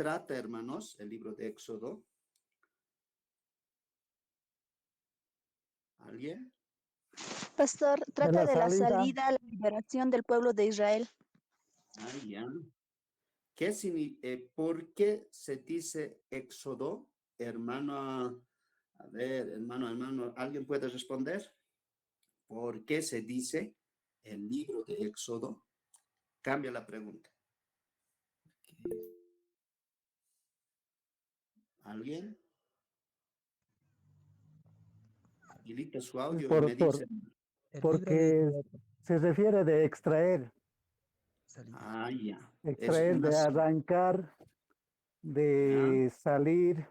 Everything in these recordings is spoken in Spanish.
trata, hermanos, el libro de Éxodo? ¿Alguien? Pastor, De trata la de la salida. salida, la liberación del pueblo de Israel. Ah, ya. ¿Por qué se dice Éxodo? Hermano, a ver, hermano, ¿alguien puede responder? ¿Por qué se dice el libro de Éxodo? Cambia la pregunta. ¿Alguien? Habilita su audio y me dice. Porque se refiere de extraer, Ah, ya. Es extraer, una. de arrancar, Ya. de salir,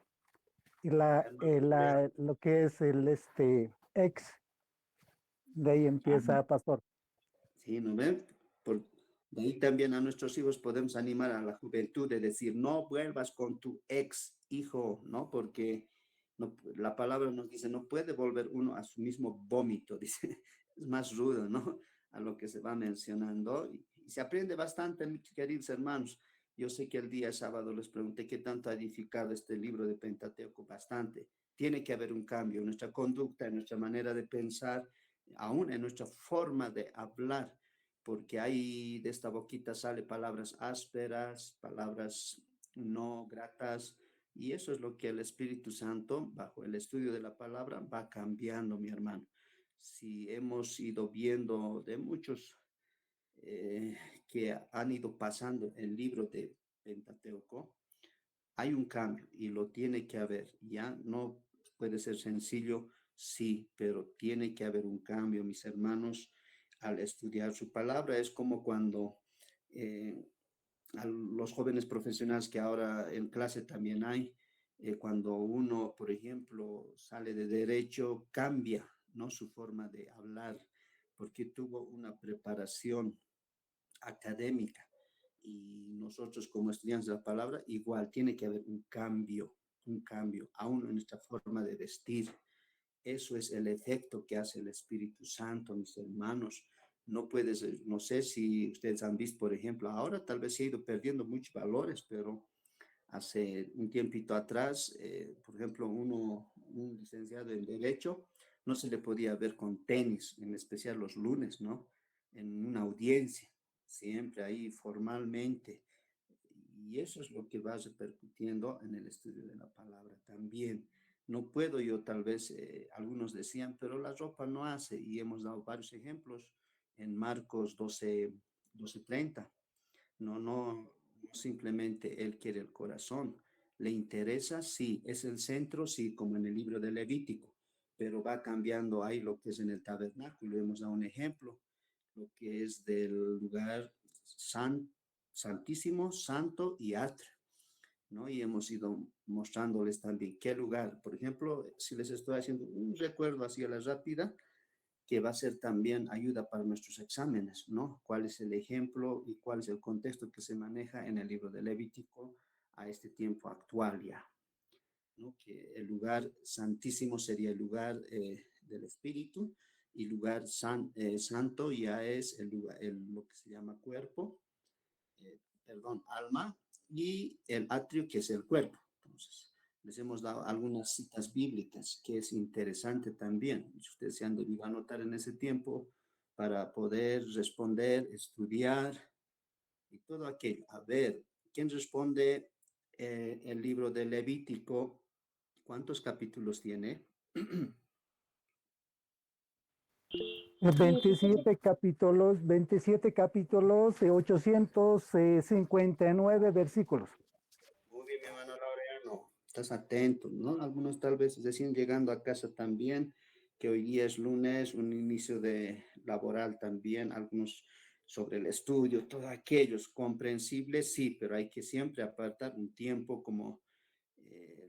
y lo que es el ex, de ahí empieza, pastor. Sí, ¿no ven? De ahí también a nuestros hijos podemos animar a la juventud de decir, no vuelvas con tu ex hijo, ¿no? Porque no, la palabra nos dice, no puede volver uno a su mismo vómito, dice, es más rudo, ¿no? A lo que se va mencionando. Y se aprende bastante, mis queridos hermanos. Yo sé que el día sábado les pregunté qué tanto ha edificado este libro de Pentateuco, bastante. Tiene que haber un cambio en nuestra conducta, en nuestra manera de pensar, aún en nuestra forma de hablar, porque ahí de esta boquita sale palabras ásperas, palabras no gratas, y eso es lo que el Espíritu Santo, bajo el estudio de la palabra, va cambiando, mi hermano. Si hemos ido viendo de muchos que han ido pasando el libro de Pentateuco, hay un cambio y lo tiene que haber. Ya no puede ser sencillo, sí, pero tiene que haber un cambio, mis hermanos, al estudiar su palabra. Es como cuando a los jóvenes profesionales que ahora en clase también hay, cuando uno, por ejemplo, sale de derecho, cambia, ¿no? Su forma de hablar, porque tuvo una preparación académica. Y nosotros como estudiantes de la palabra, igual tiene que haber un cambio, aún en nuestra forma de vestir. Eso es el efecto que hace el Espíritu Santo, mis hermanos. No puedes, no sé si ustedes han visto, por ejemplo, ahora tal vez se ha ido perdiendo muchos valores, pero hace un tiempito atrás, por ejemplo, un licenciado en Derecho, no se le podía ver con tenis, en especial los lunes, ¿no? En una audiencia, siempre ahí formalmente. Y eso es lo que va repercutiendo en el estudio de la palabra también. No puedo yo, tal vez, algunos decían, pero la ropa no hace, y hemos dado varios ejemplos en Marcos 12:30. No, simplemente él quiere el corazón. ¿Le interesa? Sí. ¿Es el centro? Sí, como en el libro de Levítico, pero va cambiando ahí lo que es en el tabernáculo. Hemos dado un ejemplo, lo que es del lugar santísimo, santo y atrio, ¿no? Y hemos ido mostrándoles también qué lugar. Por ejemplo, si les estoy haciendo un recuerdo así a la rápida, que va a ser también ayuda para nuestros exámenes, ¿no? ¿Cuál es el ejemplo y cuál es el contexto que se maneja en el libro de Levítico a este tiempo actual ya? ¿No? Que el lugar santísimo sería el lugar del Espíritu, y lugar santo ya es el lugar, lo que se llama cuerpo, alma, y el atrio, que es el cuerpo. Entonces, les hemos dado algunas citas bíblicas, que es interesante también. Si ustedes se han debido anotar en ese tiempo para poder responder, estudiar y todo aquello. A ver, ¿quién responde el libro de Levítico? ¿Cuántos capítulos tiene? 27 capítulos de 859 versículos. Muy bien, mi hermano Laureano, estás atento, ¿no? Algunos tal vez recién llegando a casa también, que hoy día es lunes, un inicio de laboral también, algunos sobre el estudio, todo aquello es comprensible, sí, pero hay que siempre apartar un tiempo como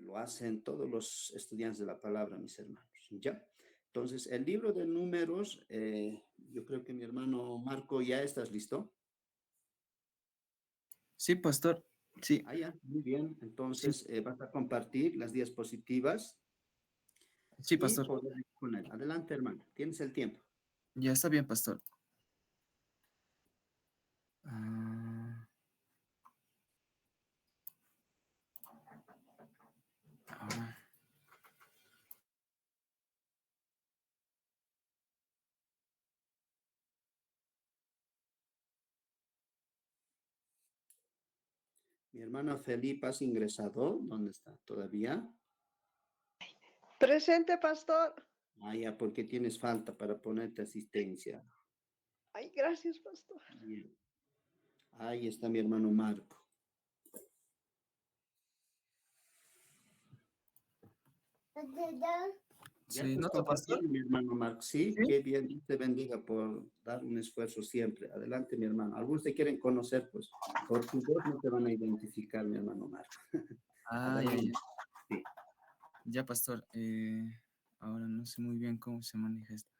lo hacen todos los estudiantes de la palabra, mis hermanos, ¿ya? Entonces, el libro de Números, yo creo que mi hermano Marco, ¿ya estás listo? Sí, pastor. Sí, Ah, ya, muy bien. sí, Entonces, vas a compartir las diapositivas sí, y pastor. poder ir con él. Adelante, hermano. Tienes el tiempo. Ya está bien, pastor. Ah, Mi hermana Felipa, ¿has ingresado? ¿Dónde está? ¿Todavía? Presente, pastor. Ah, ya, porque tienes falta para ponerte asistencia. Ay, gracias, pastor. Bien. Ahí está mi hermano Marco. Ya Sí, te ¿nota, escucho pastor? bien, mi hermano Marco. Sí, Sí. qué bien. Dios te bendiga por dar un esfuerzo siempre. Adelante, mi hermano. Algunos te quieren conocer, pues por tu voz no te van a identificar, mi hermano Marco. Ah, ya, ya. Sí. Ya, pastor. Ahora no sé muy bien cómo se maneja esto.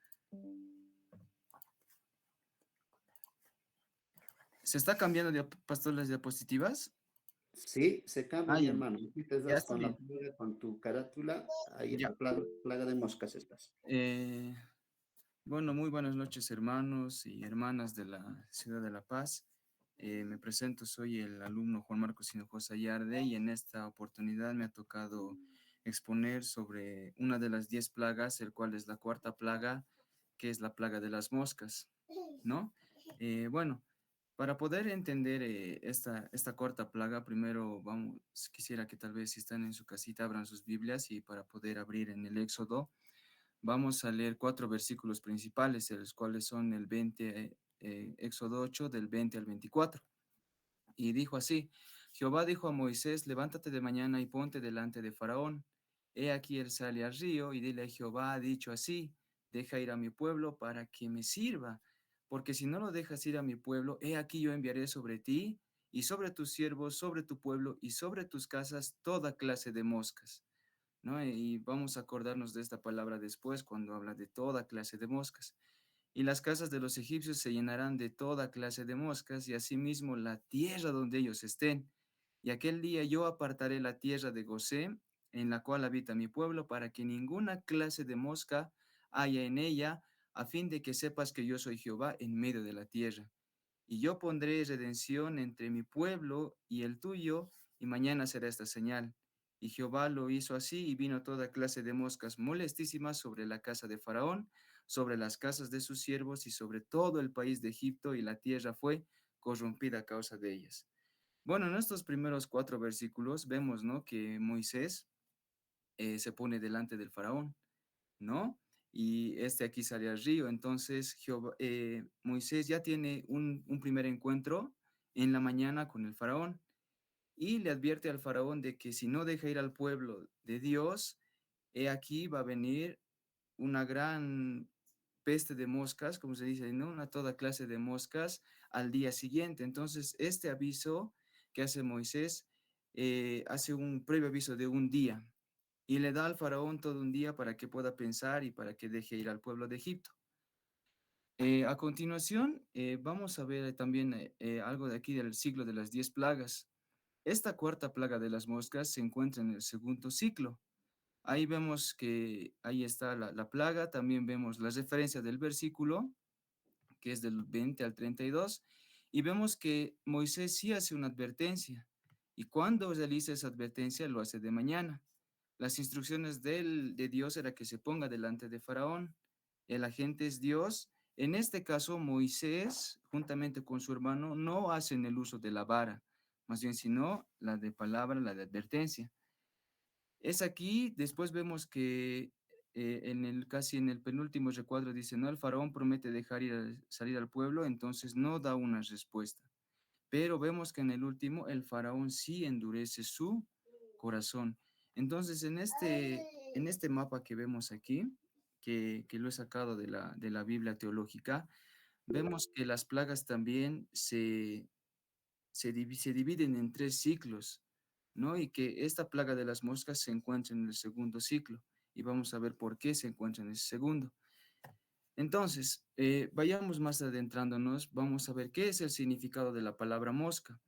¿Se está cambiando, pastor, las diapositivas? Sí, se cambia, Ah, mi ya. hermano. Aquí te Ya das está con la bien. plaga, con tu carátula. Ahí Ya. está, plaga de moscas estás. Bueno, muy buenas noches, hermanos y hermanas de la ciudad de La Paz. Me presento, soy el alumno Juan Marcos Hinojosa Yarde y en esta oportunidad me ha tocado exponer sobre una de las 10 plagas, el cual es la cuarta plaga, que es la plaga de las moscas, ¿no? Bueno, para poder entender esta cuarta plaga, primero quisiera que tal vez si están en su casita abran sus Biblias y para poder abrir en el Éxodo. Vamos a leer 4 versículos principales, los cuales son el 20, Éxodo 8, del 20 al 24. Y dijo así: Jehová dijo a Moisés, levántate de mañana y ponte delante de Faraón. He aquí él sale al río, y dile: Jehová ha dicho así, deja ir a mi pueblo para que me sirva, porque si no lo dejas ir a mi pueblo, he aquí yo enviaré sobre ti y sobre tus siervos, sobre tu pueblo y sobre tus casas toda clase de moscas, ¿no? Y vamos a acordarnos de esta palabra después cuando habla de toda clase de moscas. Y las casas de los egipcios se llenarán de toda clase de moscas, y asimismo la tierra donde ellos estén. Y aquel día yo apartaré la tierra de Gosén, en la cual habita mi pueblo, para que ninguna clase de mosca haya en ella, a fin de que sepas que yo soy Jehová en medio de la tierra. Y yo pondré redención entre mi pueblo y el tuyo, y mañana será esta señal. Y Jehová lo hizo así, y vino toda clase de moscas molestísimas sobre la casa de Faraón, sobre las casas de sus siervos y sobre todo el país de Egipto, y la tierra fue corrompida a causa de ellas. Bueno, en estos primeros 4 versículos vemos, ¿no?, que Moisés se pone delante del Faraón, ¿no? Y este aquí sale al río. Entonces Moisés ya tiene un primer encuentro en la mañana con el Faraón y le advierte al Faraón de que si no deja ir al pueblo de Dios, he aquí va a venir una gran peste de moscas, como se dice, ¿no? Una toda clase de moscas al día siguiente. Entonces, este aviso que hace Moisés hace un previo aviso de un día y le da al faraón todo un día para que pueda pensar y para que deje ir al pueblo de Egipto. A continuación, vamos a ver también algo de aquí del ciclo de las 10 plagas. Esta cuarta plaga de las moscas se encuentra en el segundo ciclo. Ahí vemos que ahí está la plaga, también vemos las referencias del versículo, que es del 20 al 32, y vemos que Moisés sí hace una advertencia, y cuando realiza esa advertencia lo hace de mañana. Las instrucciones de Dios era que se ponga delante de Faraón. El agente es Dios. En este caso, Moisés, juntamente con su hermano, no hacen el uso de la vara, más bien sino la de palabra, la de advertencia. Es aquí, después vemos que casi en el penúltimo recuadro dice, no, el faraón promete dejar salir al pueblo, entonces no da una respuesta. Pero vemos que en el último el faraón sí endurece su corazón. Entonces, en este mapa que vemos aquí, que lo he sacado de la Biblia teológica, vemos que las plagas también se dividen en 3 ciclos, ¿no? Y que esta plaga de las moscas se encuentra en el segundo ciclo. Y vamos a ver por qué se encuentra en ese segundo. Entonces, vayamos más adentrándonos, vamos a ver qué es el significado de la palabra mosca.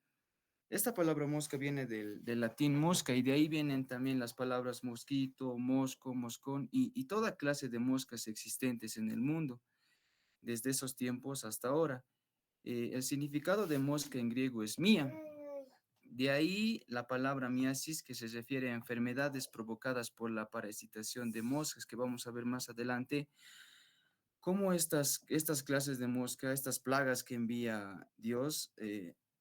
Esta palabra mosca viene del latín mosca y de ahí vienen también las palabras mosquito, mosco, moscón y toda clase de moscas existentes en el mundo, desde esos tiempos hasta ahora. El significado de mosca en griego es mía. De ahí la palabra miasis, que se refiere a enfermedades provocadas por la parasitación de moscas, que vamos a ver más adelante, cómo estas clases de mosca, estas plagas que envía Dios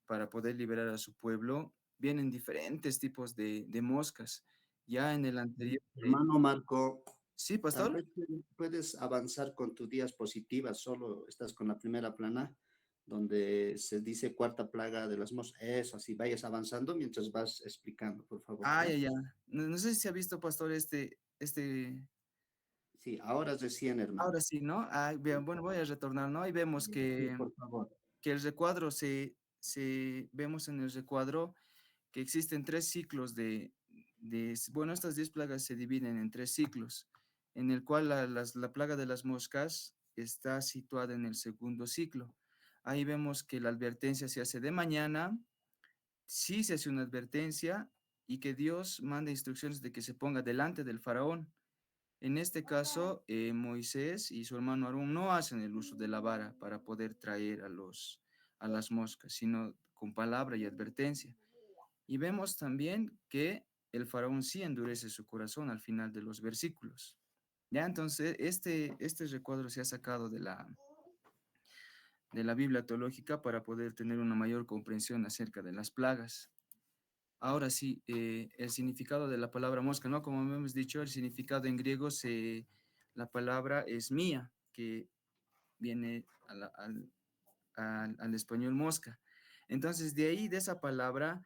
para poder liberar a su pueblo, vienen diferentes tipos de moscas. Ya en el anterior... Hermano Marco, Sí, tal pastor. vez puedes avanzar con tu diapositiva, solo estás con la primera plana, donde se dice cuarta plaga de las moscas. Eso, así vayas avanzando mientras vas explicando, por favor, Ah, ¿ya? ya, ya. No, no sé si se ha visto, pastor, Sí, ahora recién, hermano. ahora sí, ¿no? Ah, bien, bueno, voy a retornar, ¿no? Ahí vemos Sí, por favor. que el recuadro vemos en el recuadro que existen tres ciclos bueno, estas 10 plagas se dividen en tres ciclos, en el cual la plaga de las moscas está situada en el segundo ciclo. Ahí vemos que la advertencia se hace de mañana, sí se hace una advertencia y que Dios manda instrucciones de que se ponga delante del faraón. En este caso, Moisés y su hermano Aarón no hacen el uso de la vara para poder traer a las moscas, sino con palabra y advertencia. Y vemos también que el faraón sí endurece su corazón al final de los versículos. Ya, entonces, este recuadro se ha sacado de la Biblia teológica para poder tener una mayor comprensión acerca de las plagas. Ahora sí, el significado de la palabra mosca, ¿no? Como hemos dicho, el significado en griego, la palabra es mía, que viene al español mosca. Entonces, de ahí, de esa palabra,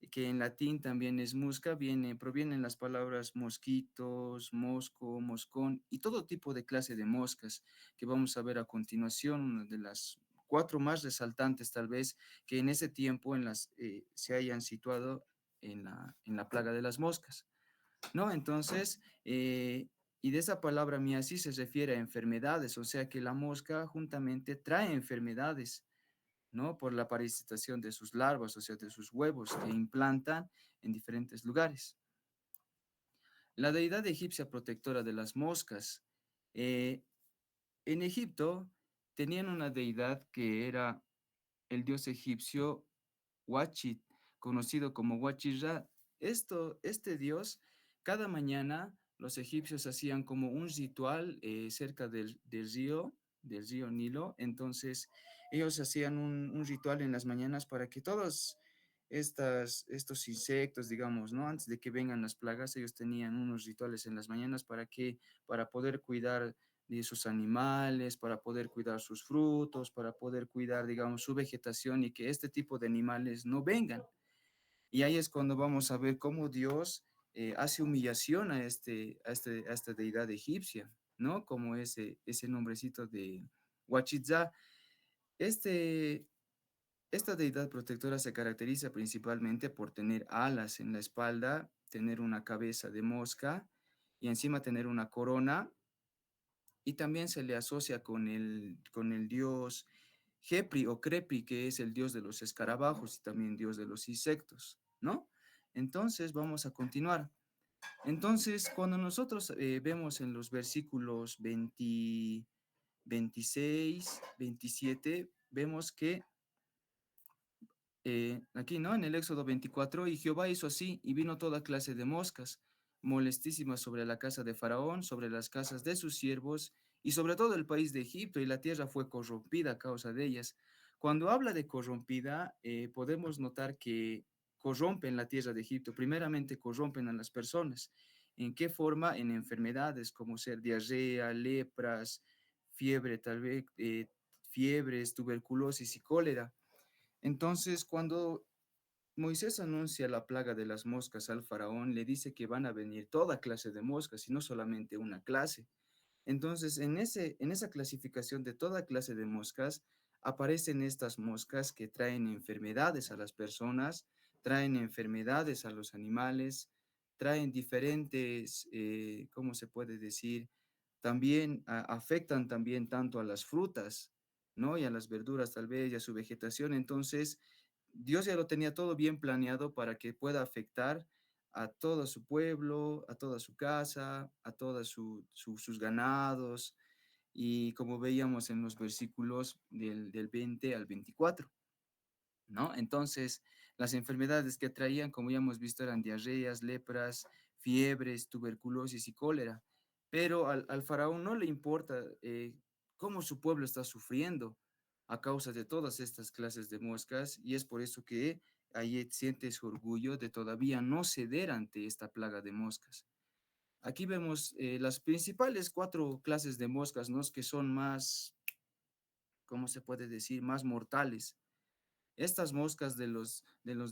que en latín también es musca, provienen las palabras mosquitos, mosco, moscón y todo tipo de clase de moscas que vamos a ver a continuación, una de las cuatro más resaltantes tal vez que en ese tiempo se hayan situado en la plaga de las moscas, ¿no? Entonces, y de esa palabra miasis se refiere a enfermedades, o sea que la mosca juntamente trae enfermedades, ¿no? Por la parasitación de sus larvas, o sea, de sus huevos que implantan en diferentes lugares. La deidad egipcia protectora de las moscas. eh, en Egipto tenían una deidad que era el dios egipcio Huachit, conocido como Huachirra. Este dios, cada mañana los egipcios hacían como un ritual cerca del río Nilo. Entonces, ellos hacían un ritual en las mañanas para que todos estos insectos, digamos, ¿no? Antes de que vengan las plagas, ellos tenían unos rituales en las mañanas para poder cuidar de sus animales, para poder cuidar sus frutos, para poder cuidar, digamos, su vegetación y que este tipo de animales no vengan. Y ahí es cuando vamos a ver cómo Dios hace humillación a esta deidad egipcia, ¿no? Como ese nombrecito de Huachitza. Este, esta deidad protectora se caracteriza principalmente por tener alas en la espalda, tener una cabeza de mosca y encima tener una corona, y también se le asocia con el dios Jepri o Crepi, que es el dios de los escarabajos y también dios de los insectos, ¿no? Entonces, vamos a continuar. Entonces, cuando nosotros vemos en los versículos 26, 27, vemos que aquí, ¿no? En el Éxodo 24, y Jehová hizo así, y vino toda clase de moscas, molestísimas sobre la casa de Faraón, sobre las casas de sus siervos, y sobre todo el país de Egipto, y la tierra fue corrompida a causa de ellas. Cuando habla de corrompida, podemos notar que corrompen la tierra de Egipto, primeramente corrompen a las personas. ¿En qué forma? En enfermedades como ser diarrea, lepras, fiebre, tal vez, fiebres, tuberculosis y cólera. Entonces, cuando Moisés anuncia la plaga de las moscas al faraón, le dice que van a venir toda clase de moscas y no solamente una clase. Entonces, en esa clasificación de toda clase de moscas, aparecen estas moscas que traen enfermedades a las personas, traen enfermedades a los animales, traen diferentes, ¿cómo se puede decir? También afectan también tanto a las frutas, ¿no? Y a las verduras tal vez, y a su vegetación. Entonces, Dios ya lo tenía todo bien planeado para que pueda afectar a todo su pueblo, a toda su casa, a todos sus ganados, y como veíamos en los versículos del 20 al 24, ¿no? Entonces, las enfermedades que traían, como ya hemos visto, eran diarreas, lepras, fiebres, tuberculosis y cólera. Pero al faraón no le importa cómo su pueblo está sufriendo a causa de todas estas clases de moscas, y es por eso que ahí siente su orgullo de todavía no ceder ante esta plaga de moscas. Aquí vemos las principales 4 clases de moscas, ¿no? Que son más, ¿cómo se puede decir? Más mortales. Estas moscas de los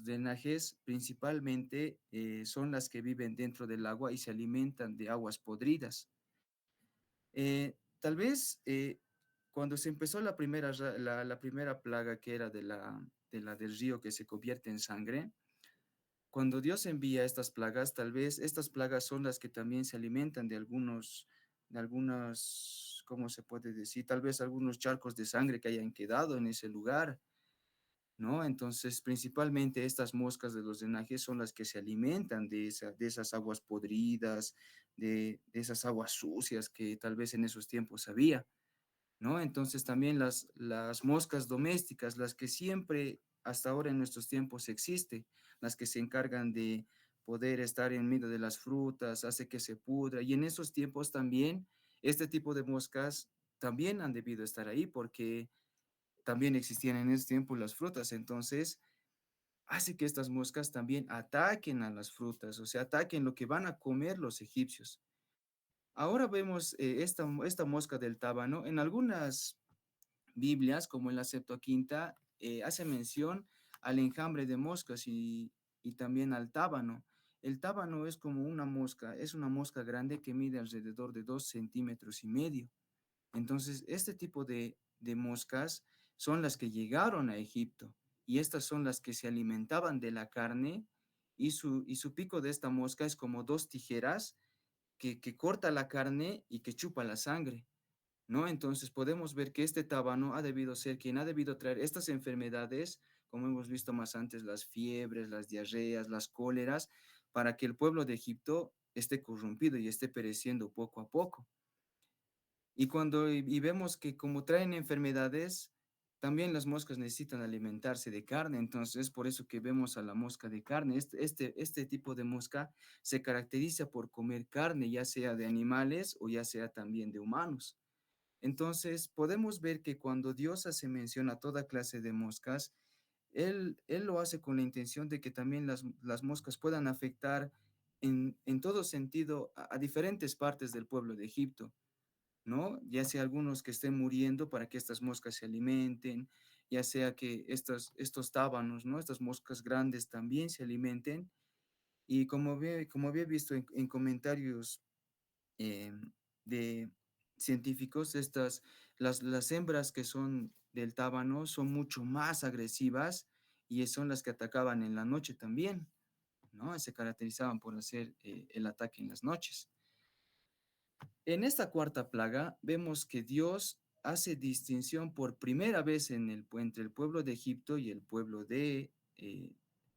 drenajes principalmente son las que viven dentro del agua y se alimentan de aguas podridas. Tal vez cuando se empezó la primera plaga que era del río que se convierte en sangre, cuando Dios envía estas plagas, tal vez estas plagas son las que también se alimentan de algunos, ¿cómo se puede decir? Tal vez algunos charcos de sangre que hayan quedado en ese lugar, ¿no? Entonces, principalmente estas moscas de los drenajes son las que se alimentan de esas aguas podridas, de esas aguas sucias que tal vez en esos tiempos había, ¿no? Entonces, también las moscas domésticas, las que siempre hasta ahora en nuestros tiempos existe, las que se encargan de poder estar en medio de las frutas, hace que se pudra, y en esos tiempos también este tipo de moscas también han debido estar ahí porque también existían en ese tiempo las frutas, entonces hace que estas moscas también ataquen a las frutas, o sea, ataquen lo que van a comer los egipcios. Ahora vemos esta mosca del tábano. En algunas Biblias, como en la Septuaginta, hace mención al enjambre de moscas y también al tábano. El tábano es como una mosca, es una mosca grande que mide alrededor de 2,5 centímetros. Entonces, este tipo de moscas son las que llegaron a Egipto y estas son las que se alimentaban de la carne y su pico de esta mosca es como 2 tijeras que corta la carne y que chupa la sangre, ¿no? Entonces podemos ver que este tábano ha debido ser quien ha debido traer estas enfermedades, como hemos visto más antes, las fiebres, las diarreas, las cóleras, para que el pueblo de Egipto esté corrompido y esté pereciendo poco a poco. Y vemos que como traen enfermedades, también las moscas necesitan alimentarse de carne, entonces es por eso que vemos a la mosca de carne. Este tipo de mosca se caracteriza por comer carne, ya sea de animales o ya sea también de humanos. Entonces podemos ver que cuando Dios hace mención a toda clase de moscas, Él lo hace con la intención de que también las moscas puedan afectar en todo sentido a diferentes partes del pueblo de Egipto, ¿no? Ya sea algunos que estén muriendo para que estas moscas se alimenten, ya sea que estos tábanos, ¿no? Estas moscas grandes también se alimenten. Y como había visto en comentarios eh, de científicos, las hembras que son del tábano son mucho más agresivas y son las que atacaban en la noche también, ¿no? Se caracterizaban por hacer el ataque en las noches. En esta cuarta plaga vemos que Dios hace distinción por primera vez entre el pueblo de Egipto y el pueblo de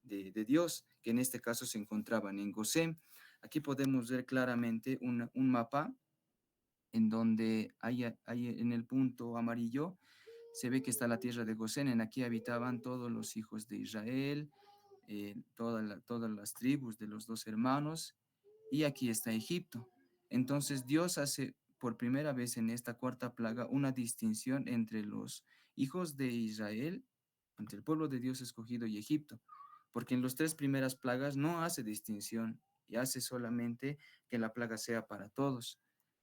Dios, que en este caso se encontraban en Gosén. Aquí podemos ver claramente un mapa en donde hay en el punto amarillo se ve que está la tierra de Gosén. En aquí habitaban todos los hijos de Israel, todas las tribus de los 2 hermanos, y aquí está Egipto. Entonces Dios hace por primera vez en esta cuarta plaga una distinción entre los hijos de Israel, entre el pueblo de Dios escogido y Egipto, porque en las 3 primeras plagas no hace distinción y hace solamente que la plaga sea para todos,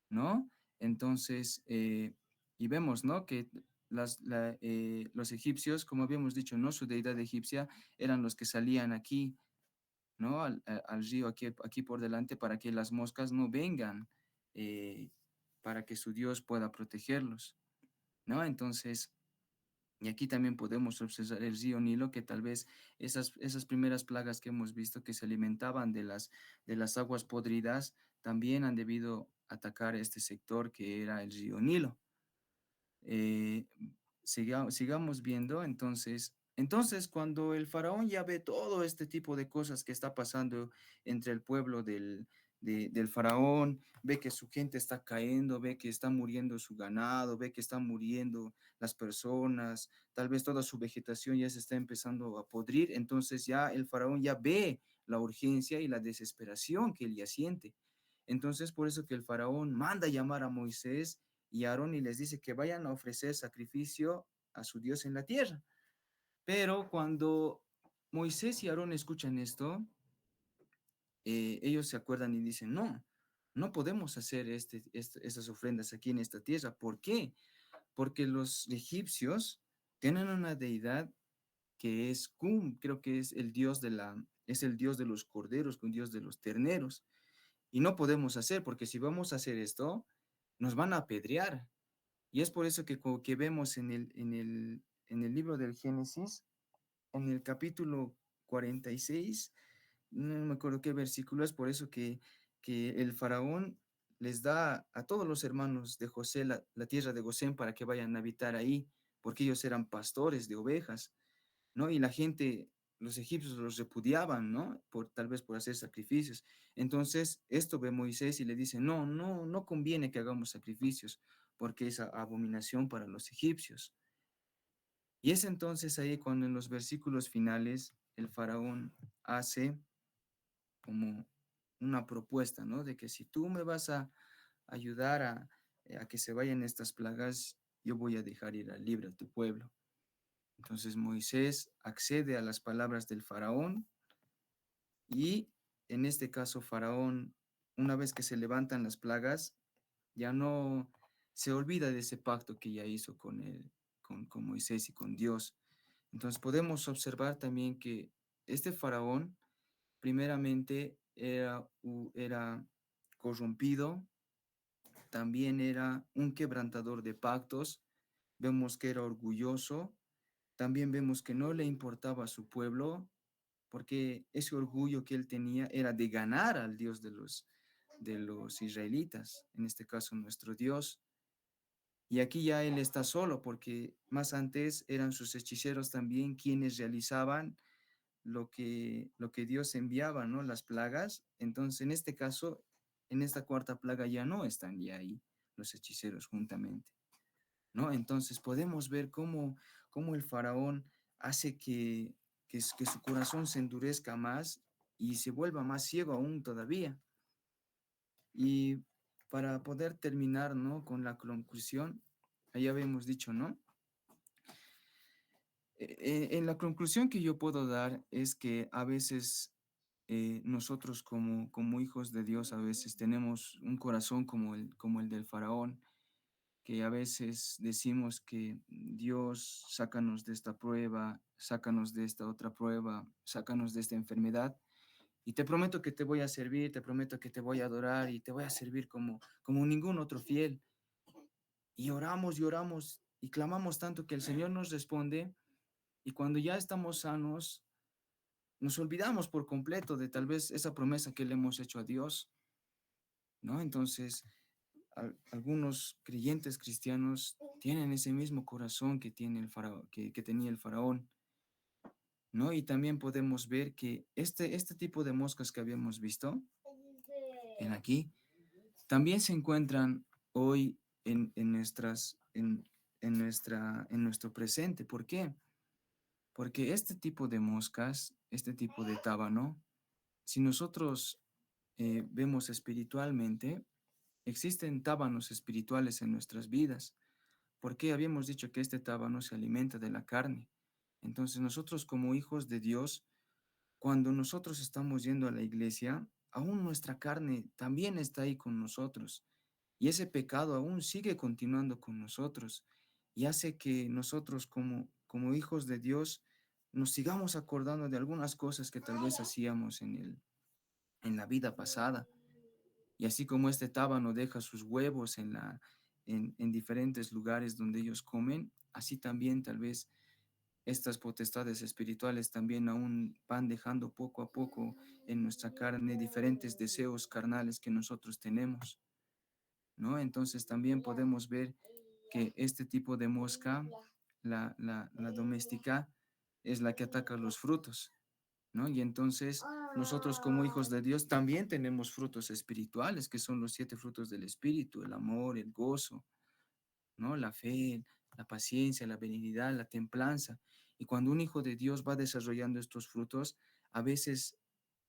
¿no? Entonces, y vemos, ¿no? Que los egipcios, como habíamos dicho, ¿no? Su deidad egipcia eran los que salían aquí, ¿no? Al río aquí por delante para que las moscas no vengan, eh, para que su Dios pueda protegerlos, ¿no? Entonces, y aquí también podemos observar el río Nilo, que tal vez esas primeras plagas que hemos visto que se alimentaban de las aguas podridas, también han debido atacar este sector que era el río Nilo. Eh, sigamos viendo, entonces cuando el faraón ya ve todo este tipo de cosas que está pasando entre el pueblo del faraón, ve que su gente está cayendo, ve que está muriendo su ganado, ve que están muriendo las personas, tal vez toda su vegetación ya se está empezando a podrir, entonces ya el faraón ya ve la urgencia y la desesperación que él ya siente. Entonces por eso que el faraón manda llamar a Moisés y Aarón y les dice que vayan a ofrecer sacrificio a su Dios en la tierra. Pero cuando Moisés y Aarón escuchan esto, ellos se acuerdan y dicen, no, no podemos hacer estas ofrendas aquí en esta tierra. ¿Por qué? Porque los egipcios tienen una deidad que es Cum, creo que es el dios es el dios de los corderos, un dios de los terneros. Y no podemos hacer, porque si vamos a hacer esto, nos van a apedrear. Y es por eso que, como que vemos en el libro del Génesis, en el capítulo 46, no me acuerdo qué versículo es, por eso que el faraón les da a todos los hermanos de José la tierra de Gosén para que vayan a habitar ahí, porque ellos eran pastores de ovejas, ¿no? Y la gente, los egipcios los repudiaban, ¿no? Tal vez por hacer sacrificios. Entonces, esto ve Moisés y le dice, no, no, no conviene que hagamos sacrificios, porque es abominación para los egipcios. Y es entonces ahí cuando en los versículos finales el faraón hace como una propuesta, ¿no? De que si tú me vas a ayudar a que se vayan estas plagas, yo voy a dejar ir libre a tu pueblo. Entonces Moisés accede a las palabras del faraón y en este caso faraón, una vez que se levantan las plagas, ya no se olvida de ese pacto que ya hizo con Moisés y con Dios. Entonces podemos observar también que este faraón primeramente era corrompido, también era un quebrantador de pactos, vemos que era orgulloso, también vemos que no le importaba a su pueblo, porque ese orgullo que él tenía era de ganar al Dios de los israelitas, en este caso nuestro Dios. Y aquí ya él está solo, porque más antes eran sus hechiceros también quienes realizaban lo que Dios enviaba, ¿no? Las plagas. Entonces, en este caso, en esta cuarta plaga ya no están ya ahí los hechiceros juntamente, ¿no? Entonces, podemos ver cómo el faraón hace que su corazón se endurezca más y se vuelva más ciego aún todavía. Y para poder terminar, ¿no? Con la conclusión, ya habíamos dicho, ¿no? En la conclusión que yo puedo dar es que a veces nosotros como hijos de Dios a veces tenemos un corazón como el del faraón, que a veces decimos que Dios, sácanos de esta prueba, sácanos de esta otra prueba, sácanos de esta enfermedad, y te prometo que te voy a servir, te prometo que te voy a adorar y te voy a servir como ningún otro fiel. Y oramos y clamamos tanto que el Señor nos responde, y cuando ya estamos sanos, nos olvidamos por completo de tal vez esa promesa que le hemos hecho a Dios, ¿no? Entonces, algunos creyentes cristianos tienen ese mismo corazón que tiene el faraón, que tenía el faraón, ¿no? Y también podemos ver que este tipo de moscas que habíamos visto en aquí, también se encuentran hoy en nuestro presente. ¿Por qué? Porque este tipo de moscas, este tipo de tábano, si nosotros vemos espiritualmente, existen tábanos espirituales en nuestras vidas, porque habíamos dicho que este tábano se alimenta de la carne. Entonces nosotros como hijos de Dios, cuando nosotros estamos yendo a la iglesia, aún nuestra carne también está ahí con nosotros. Y ese pecado aún sigue continuando con nosotros y hace que nosotros como hijos de Dios nos sigamos acordando de algunas cosas que tal vez hacíamos en la vida pasada. Y así como este tábano deja sus huevos en diferentes lugares donde ellos comen, así también tal vez estas potestades espirituales también aún van dejando poco a poco en nuestra carne diferentes deseos carnales que nosotros tenemos, ¿no? Entonces también podemos ver que este tipo de mosca, la doméstica, es la que ataca los frutos, ¿no? Y entonces nosotros como hijos de Dios también tenemos frutos espirituales, que son los 7 frutos del Espíritu: el amor, el gozo, ¿no? La fe, la paciencia, la benignidad, la templanza. Y cuando un hijo de Dios va desarrollando estos frutos, a veces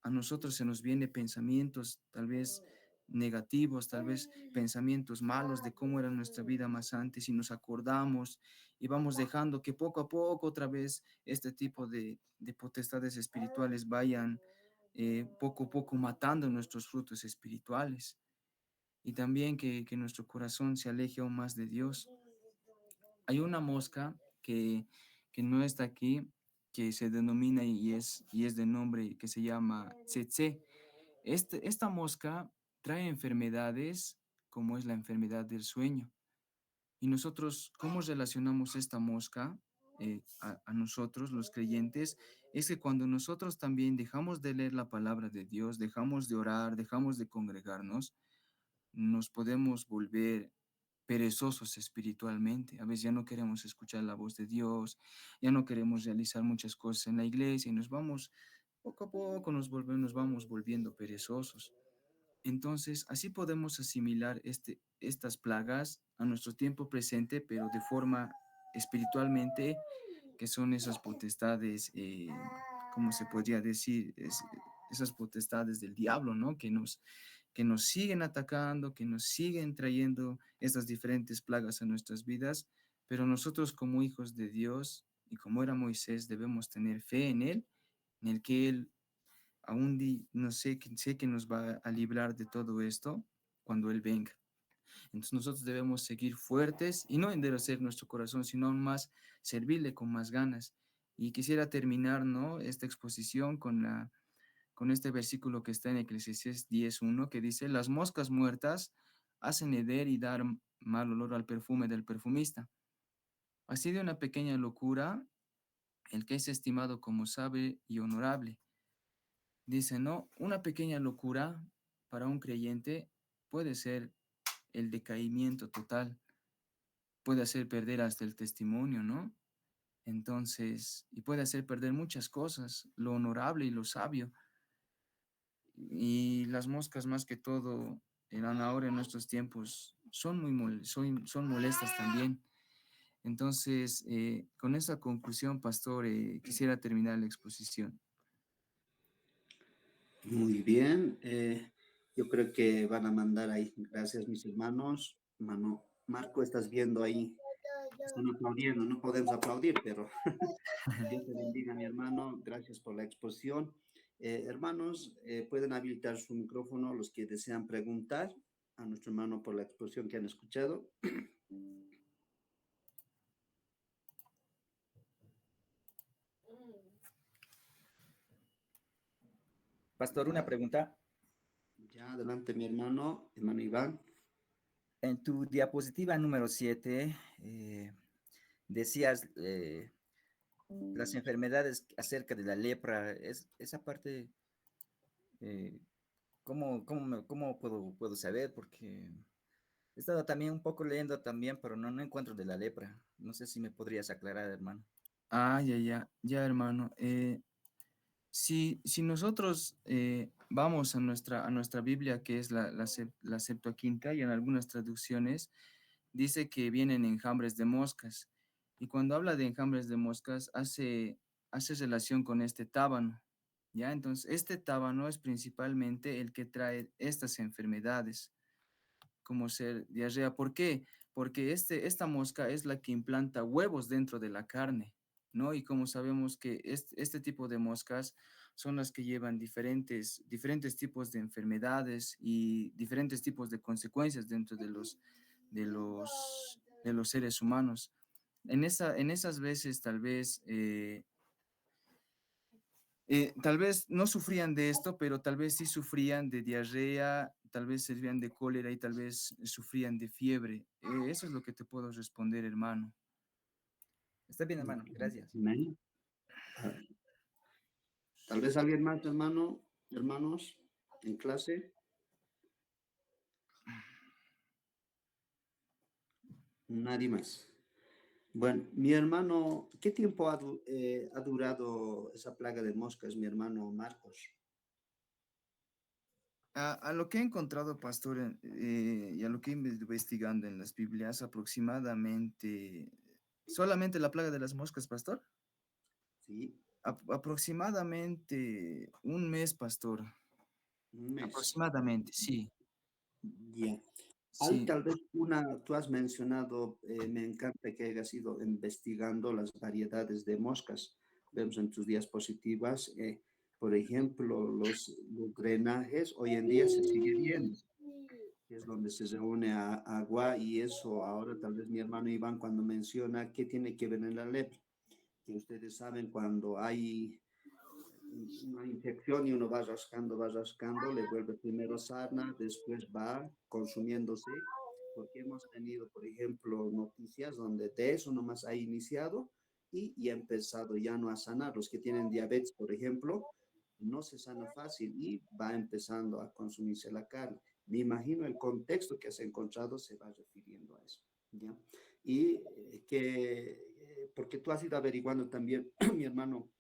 a nosotros se nos vienen pensamientos tal vez negativos, tal vez pensamientos malos de cómo era nuestra vida más antes y nos acordamos y vamos dejando que poco a poco otra vez este tipo de potestades espirituales vayan poco a poco matando nuestros frutos espirituales y también que nuestro corazón se aleje aún más de Dios. Hay una mosca que no está aquí, que se denomina y es de nombre que se llama tsetse. Esta mosca trae enfermedades como es la enfermedad del sueño. Y nosotros, ¿cómo relacionamos esta mosca a nosotros, los creyentes? Es que cuando nosotros también dejamos de leer la palabra de Dios, dejamos de orar, dejamos de congregarnos, nos podemos volver perezosos espiritualmente. A veces ya no queremos escuchar la voz de Dios, ya no queremos realizar muchas cosas en la iglesia y nos vamos, poco a poco nos vamos volviendo perezosos. Entonces, así podemos asimilar estas plagas a nuestro tiempo presente, pero de forma espiritualmente, que son esas potestades, ¿cómo se podría decir? Esas potestades del diablo, ¿no? Que nos siguen atacando, que nos siguen trayendo estas diferentes plagas a nuestras vidas, pero nosotros como hijos de Dios y como era Moisés, debemos tener fe en el que Él aún no sé, sé que nos va a librar de todo esto cuando Él venga. Entonces nosotros debemos seguir fuertes y no endurecer nuestro corazón, sino aún más servirle con más ganas. Y quisiera terminar, ¿no?, esta exposición con este versículo que está en Eclesiastés 10:1, que dice: las moscas muertas hacen heder y dar mal olor al perfume del perfumista. Así de una pequeña locura, el que es estimado como sabio y honorable. Dice, no, una pequeña locura para un creyente puede ser el decaimiento total, puede hacer perder hasta el testimonio, ¿no? Entonces, y puede hacer perder muchas cosas, lo honorable y lo sabio. Y las moscas más que todo, eran ahora en nuestros tiempos, son molestas también. Entonces, con esa conclusión, pastor, quisiera terminar la exposición. Muy bien. Yo creo que van a mandar ahí. Gracias, mis hermanos. Hermano Marco, estás viendo ahí. Están aplaudiendo. No podemos aplaudir, pero Dios te bendiga, mi hermano. Gracias por la exposición. Hermanos, pueden habilitar su micrófono los que desean preguntar a nuestro hermano por la exposición que han escuchado. Pastor, una pregunta. Ya, adelante, mi hermano, hermano Iván. En tu diapositiva número 7, decías las enfermedades acerca de la lepra. Esa parte, eh, ¿cómo puedo saber? Porque he estado también un poco leyendo también, pero no encuentro de la lepra. No sé si me podrías aclarar, hermano. Ah, ya, hermano. Si nosotros vamos a nuestra Biblia, que es la Septuaginta, y en algunas traducciones dice que vienen enjambres de moscas. Y cuando habla de enjambres de moscas, hace relación con este tábano, ¿ya? Entonces, este tábano es principalmente el que trae estas enfermedades, como ser diarrea. ¿Por qué? Porque esta mosca es la que implanta huevos dentro de la carne, ¿no? Y como sabemos que este tipo de moscas son las que llevan diferentes tipos de enfermedades y diferentes tipos de consecuencias dentro de los seres humanos. En esas veces tal vez no sufrían de esto, pero tal vez sí sufrían de diarrea, tal vez sufrían de cólera y tal vez sufrían de fiebre. Eso es lo que te puedo responder, hermano. Está bien, hermano. Gracias. Amén. Ah, tal vez alguien más, hermano, hermanos, en clase. Nadie más. Bueno, mi hermano, ¿qué tiempo ha durado esa plaga de moscas, mi hermano Marcos? A lo que he encontrado, pastor, y a lo que he investigando en las Biblias, aproximadamente, solamente la plaga de las moscas, pastor, Sí, aproximadamente un mes, pastor, un mes. aproximadamente, sí. Ya. Hay Sí, tal vez tú has mencionado, me encanta que hayas ido investigando las variedades de moscas. Vemos en tus diapositivas, por ejemplo, los drenajes hoy en día se sigue viendo, que es donde se reúne agua y eso ahora tal vez mi hermano Iván cuando menciona qué tiene que ver en la lepra, que ustedes saben cuando hay una infección y uno va rascando, le vuelve primero sarna, después va consumiéndose, porque hemos tenido, por ejemplo, noticias donde de eso nomás ha iniciado y ha empezado ya no a sanar. Los que tienen diabetes, por ejemplo, no se sana fácil y va empezando a consumirse la carne. Me imagino el contexto que has encontrado se va refiriendo a eso. ¿Ya? Y porque tú has ido averiguando también, mi hermano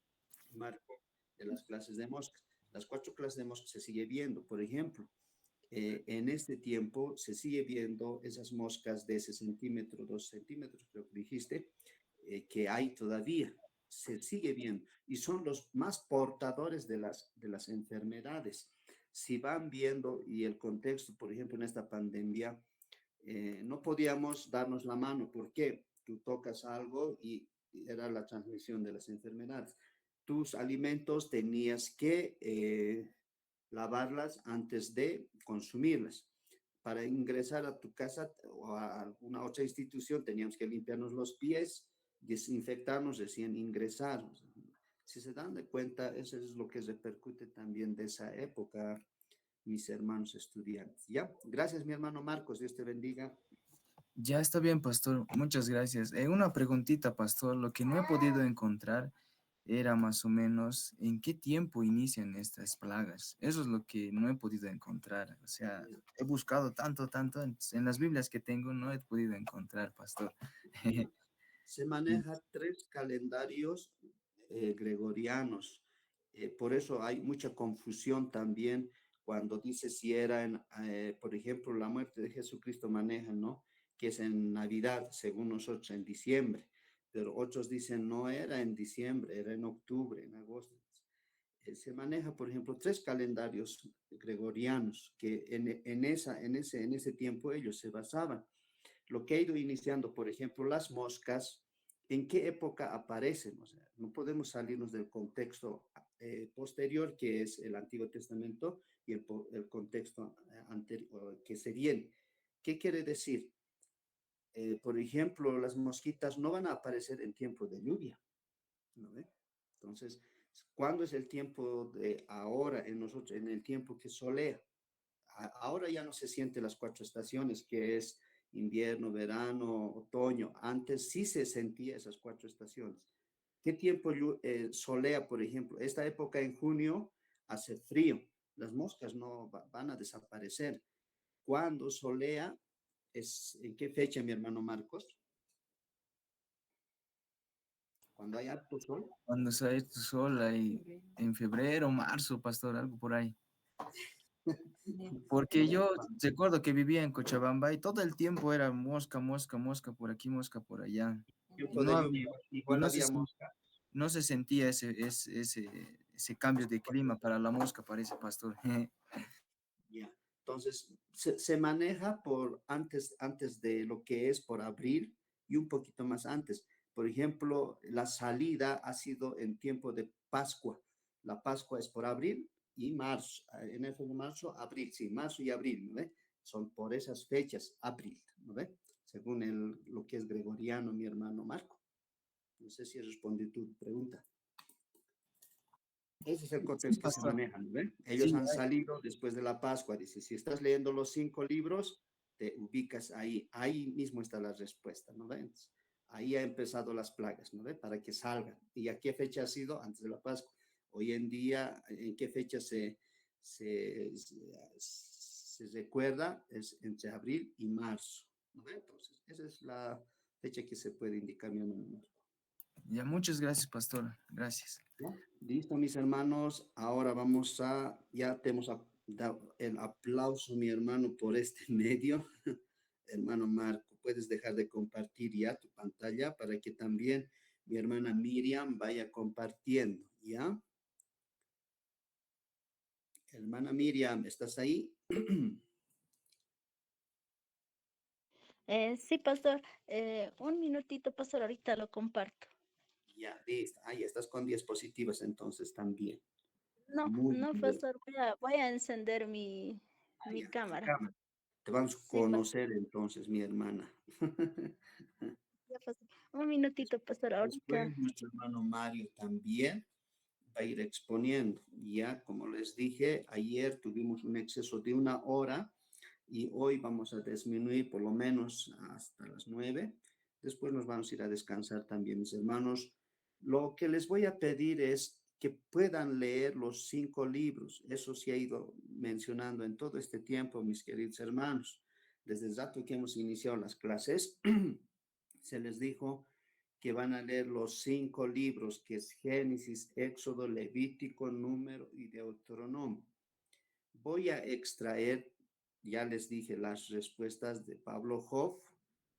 Marco, de las clases de moscas. Las 4 clases de moscas se sigue viendo, por ejemplo, en este tiempo se sigue viendo esas moscas de ese centímetro, 2 centímetros, creo que dijiste, que hay todavía, se sigue viendo y son los más portadores de las enfermedades. Si van viendo y el contexto, por ejemplo, en esta pandemia, no podíamos darnos la mano. ¿Por qué? Tú tocas algo y era la transmisión de las enfermedades. Tus alimentos tenías que lavarlas antes de consumirlas. Para ingresar a tu casa o a alguna otra institución teníamos que limpiarnos los pies, desinfectarnos recién ingresar. Si se dan de cuenta, eso es lo que repercute también de esa época, mis hermanos estudiantes. ¿Ya? Gracias, mi hermano Marcos. Dios te bendiga. ya está bien, pastor. Muchas gracias. Una preguntita, pastor. Lo que no he podido encontrar era más o menos en qué tiempo inician estas plagas. Eso es lo que no he podido encontrar. O sea, he buscado tanto, tanto en las Biblias que tengo, no he podido encontrar, pastor. Ya. Se maneja 3 calendarios gregorianos. Por eso hay mucha confusión también cuando dice si era por ejemplo, la muerte de Jesucristo manejan, ¿no? Que es en Navidad, según nosotros, en diciembre. Pero otros dicen no era en diciembre, era en octubre, en agosto. Se maneja, por ejemplo, 3 calendarios gregorianos que en ese tiempo ellos se basaban. Lo que ha ido iniciando, por ejemplo, las moscas, ¿en qué época aparecen? O sea, no podemos salirnos del contexto posterior, que es el Antiguo Testamento, y el contexto anterior, que se viene. ¿Qué quiere decir? Por ejemplo, las mosquitas no van a aparecer en tiempo de lluvia, ¿no ve? Entonces, ¿cuándo es el tiempo de ahora en nosotros, en el tiempo que solea? Ahora ya no se siente las 4 estaciones, que es invierno, verano, otoño. Antes sí se sentía esas 4 estaciones. ¿Qué tiempo solea, por ejemplo? Esta época en junio hace frío. Las moscas no van a desaparecer. ¿Cuándo solea? ¿En qué fecha, mi hermano Marcos? Cuando hay harto sol. Cuando sale tu sol ahí en febrero, marzo, pastor, algo por ahí. Porque yo recuerdo que vivía en Cochabamba y todo el tiempo era mosca, mosca, mosca por aquí, mosca por allá. Y Tiempo no de lluvia, había, y igual había mosca. no se sentía ese cambio de clima para la mosca, parece, pastor. Ya. Entonces, se maneja por antes de lo que es por abril y un poquito más antes. Por ejemplo, la salida ha sido en tiempo de Pascua. La Pascua es por abril y marzo. En el de marzo, abril, sí, marzo y abril, ¿no ve? Son por esas fechas, abril, ¿no ve? Según lo que es gregoriano, mi hermano Marco. No sé si respondí tu pregunta. Ese es el Sí, contexto que se pastor. maneja, ¿no ven? Ellos Sí, han salido después de la Pascua. Dice, si estás leyendo los 5 libros, te ubicas ahí. Ahí mismo está la respuesta, ¿no ven? Ahí ha empezado las plagas, ¿no ven? Para que salgan. ¿Y a qué fecha ha sido? Antes de la Pascua. Hoy en día, ¿en qué fecha se, se recuerda? Es entre abril y marzo, ¿no ven? Entonces, esa es la fecha que se puede indicar, mi hermano. ya, muchas gracias, pastor. Gracias. ¿Ya? Listo, mis hermanos. Ahora ya te hemos dado el aplauso, mi hermano, por este medio. Hermano Marco, puedes dejar de compartir ya tu pantalla para que también mi hermana Miriam vaya compartiendo, ¿ya? Hermana Miriam, ¿estás ahí? Sí, pastor. Un minutito, pastor, ahorita lo comparto. Ya, listo. Ahí estás con diapositivas entonces también. No, Muy no, bien. pastor, voy a encender mi Ya, tu cámara. cámara. Te vamos a Sí, pastor. conocer entonces, mi hermana. Ya, pastor. Un minutito, pastor, ahorita. Después, nuestro hermano Mario también va a ir exponiendo. Ya, como les dije, ayer tuvimos un exceso de 1 hora y hoy vamos a disminuir por lo menos hasta las 9. Después nos vamos a ir a descansar también, mis hermanos. Lo que les voy a pedir es que puedan leer los 5 libros. Eso se ha ido mencionando en todo este tiempo, mis queridos hermanos. Desde el rato que hemos iniciado las clases, se les dijo que van a leer los 5 libros, que es Génesis, Éxodo, Levítico, Número y Deuteronomio. Voy a extraer, ya les dije, las respuestas de Pablo Hoff,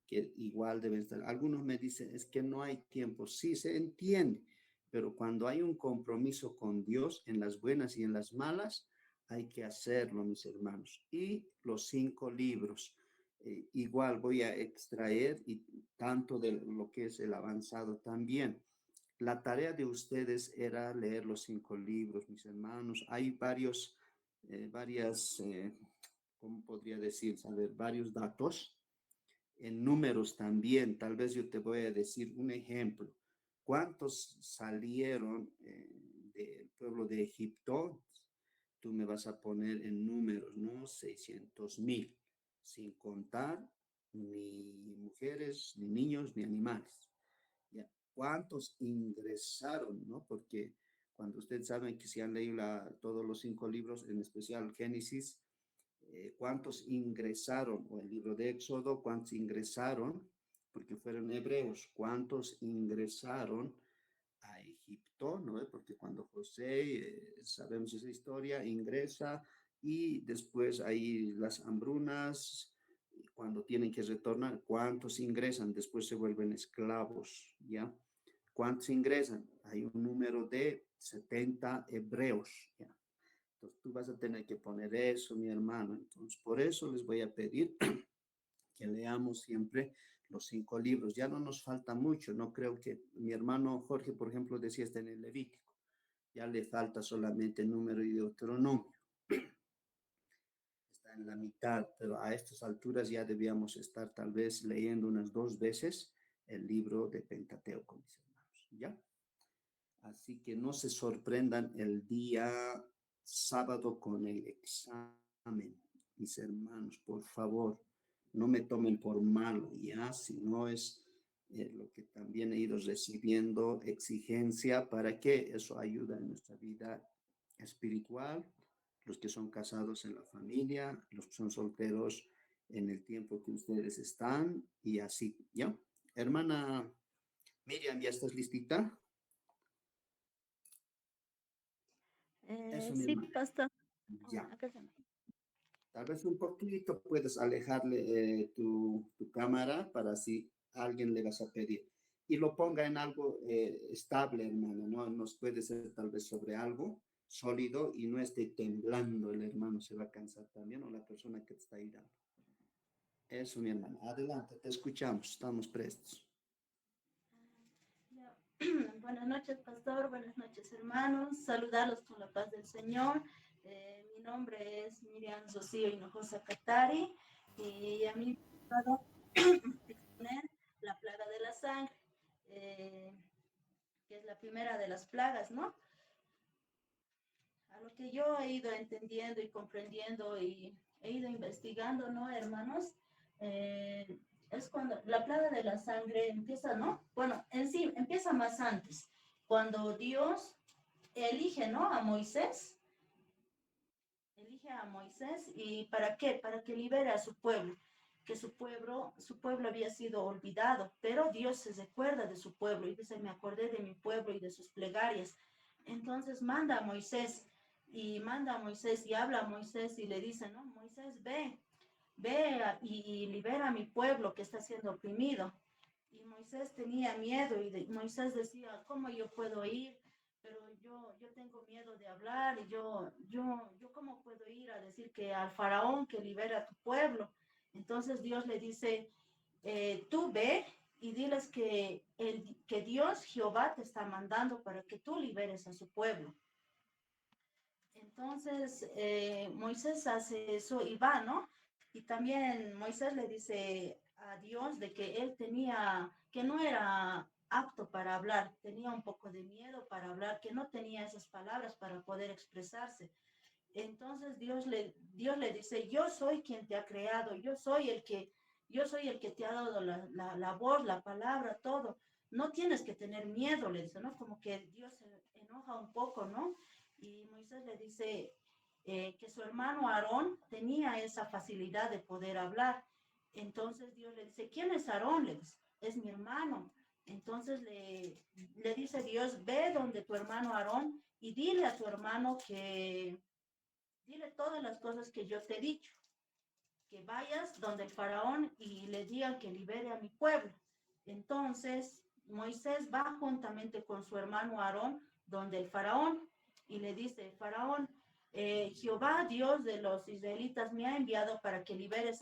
que igual deben estar. Algunos me dicen, es que no hay tiempo. Sí, se entiende, pero cuando hay un compromiso con Dios, en las buenas y en las malas, hay que hacerlo, mis hermanos. Y los 5 libros, igual voy a extraer y tanto de lo que es el avanzado también. La tarea de ustedes era leer los 5 libros, mis hermanos. Hay ¿cómo podría decir? Saber, varios datos en números también. Tal vez yo te voy a decir un ejemplo. ¿Cuántos salieron del pueblo de Egipto? Tú me vas a poner en números, ¿no? 600,000, sin contar ni mujeres, ni niños, ni animales. ¿Ya? ¿Cuántos ingresaron, no? Porque cuando ustedes saben que si han leído todos los 5 libros, en especial Génesis, ¿cuántos ingresaron? O el libro de Éxodo, ¿cuántos ingresaron? Porque fueron hebreos. ¿Cuántos ingresaron a Egipto? ¿No? Porque cuando José, sabemos esa historia, ingresa y después hay las hambrunas, cuando tienen que retornar, ¿cuántos ingresan? Después se vuelven esclavos, ¿ya? ¿Cuántos ingresan? Hay un número de 70 hebreos, ¿ya? Entonces tú vas a tener que poner eso, mi hermano. Entonces, por eso les voy a pedir que leamos siempre los 5 libros. Ya no nos falta mucho, no creo que mi hermano Jorge, por ejemplo, decía está en el Levítico. Ya le falta solamente Número y Deuteronomio. Está en la mitad, pero a estas alturas ya debíamos estar tal vez leyendo unas 2 veces el libro de Pentateuco, mis hermanos. ¿Ya? Así que no se sorprendan el día sábado con el examen, mis hermanos, por favor, no me tomen por malo, ya, si no es lo que también he ido recibiendo exigencia para que eso ayude en nuestra vida espiritual, los que son casados en la familia, los que son solteros en el tiempo que ustedes están y así, ¿ya? Hermana Miriam, ¿ya estás listita? Eso, mi Sí, hermana. pastor. Ya. Acá está. Tal vez un poquito puedes alejarle tu cámara para si a alguien le vas a pedir. Y lo ponga en algo estable, hermano, ¿no? Nos puede ser tal vez sobre algo sólido y no esté temblando el hermano, se va a cansar también o la persona que te está ayudando. Eso, mi hermano. Adelante, te escuchamos, estamos prestos. Ya. Buenas noches, pastor. Buenas noches, hermanos. Saludarlos con la paz del Señor. Mi nombre es Miriam Rocío Hinojosa Catari y a mí me ha tocado exponer la plaga de la sangre, que es la primera de las plagas, ¿no? A lo que yo he ido entendiendo y comprendiendo y he ido investigando, ¿no, hermanos? Es cuando la plaga de la sangre empieza, ¿no? Bueno, en sí, empieza más antes, cuando Dios elige, ¿no? Elige a Moisés y ¿para qué? Para que libere a su pueblo, que su pueblo había sido olvidado, pero Dios se recuerda de su pueblo y dice, me acordé de mi pueblo y de sus plegarias. Entonces manda a Moisés y habla a Moisés y le dice, no, Moisés, ve y libera a mi pueblo que está siendo oprimido. Y Moisés tenía miedo y Moisés decía, ¿cómo yo puedo ir? Pero yo tengo miedo de hablar y yo cómo puedo ir a decir que al faraón que libera a tu pueblo. Entonces Dios le dice, tú ve y diles que Dios, Jehová, te está mandando para que tú liberes a su pueblo. Entonces, Moisés hace eso y va, ¿no? Y también Moisés le dice a Dios de que él que no era apto para hablar, tenía un poco de miedo para hablar, que no tenía esas palabras para poder expresarse. Entonces Dios le dice, yo soy quien te ha creado, yo soy el que te ha dado la voz, la palabra, todo. No tienes que tener miedo, le dice, ¿no? Como que Dios se enoja un poco, ¿no? Y Moisés le dice que su hermano Aarón tenía esa facilidad de poder hablar. Entonces Dios le dice, ¿quién es Aarón? Le dice, es mi hermano. Entonces le dice Dios, ve donde tu hermano Aarón y dile a tu hermano dile todas las cosas que yo te he dicho, que vayas donde el faraón y le digan que libere a mi pueblo. Entonces Moisés va juntamente con su hermano Aarón donde el faraón y le dice, faraón, Jehová, Dios de los israelitas, me ha enviado para que liberes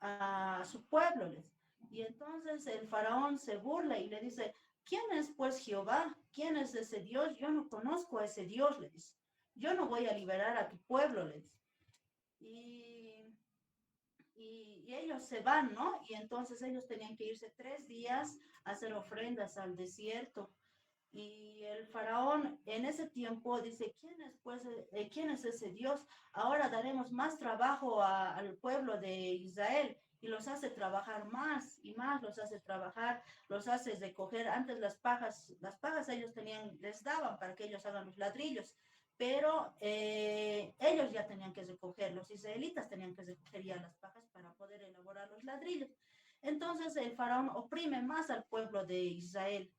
a su pueblo. Y entonces el faraón se burla y le dice, ¿quién es pues Jehová? ¿Quién es ese Dios? Yo no conozco a ese Dios, le dice. Yo no voy a liberar a tu pueblo, le dice. Y, y ellos se van, ¿no? Y entonces ellos tenían que irse 3 días a hacer ofrendas al desierto. Y el faraón en ese tiempo dice, ¿quién es, pues, quién es ese Dios? Ahora daremos más trabajo al pueblo de Israel y los hace trabajar más y más, los hace trabajar, los hace recoger. Antes las pajas ellos les daban para que ellos hagan los ladrillos, pero ellos ya tenían que recoger, los israelitas tenían que recoger ya las pajas para poder elaborar los ladrillos. Entonces el faraón oprime más al pueblo de Israel.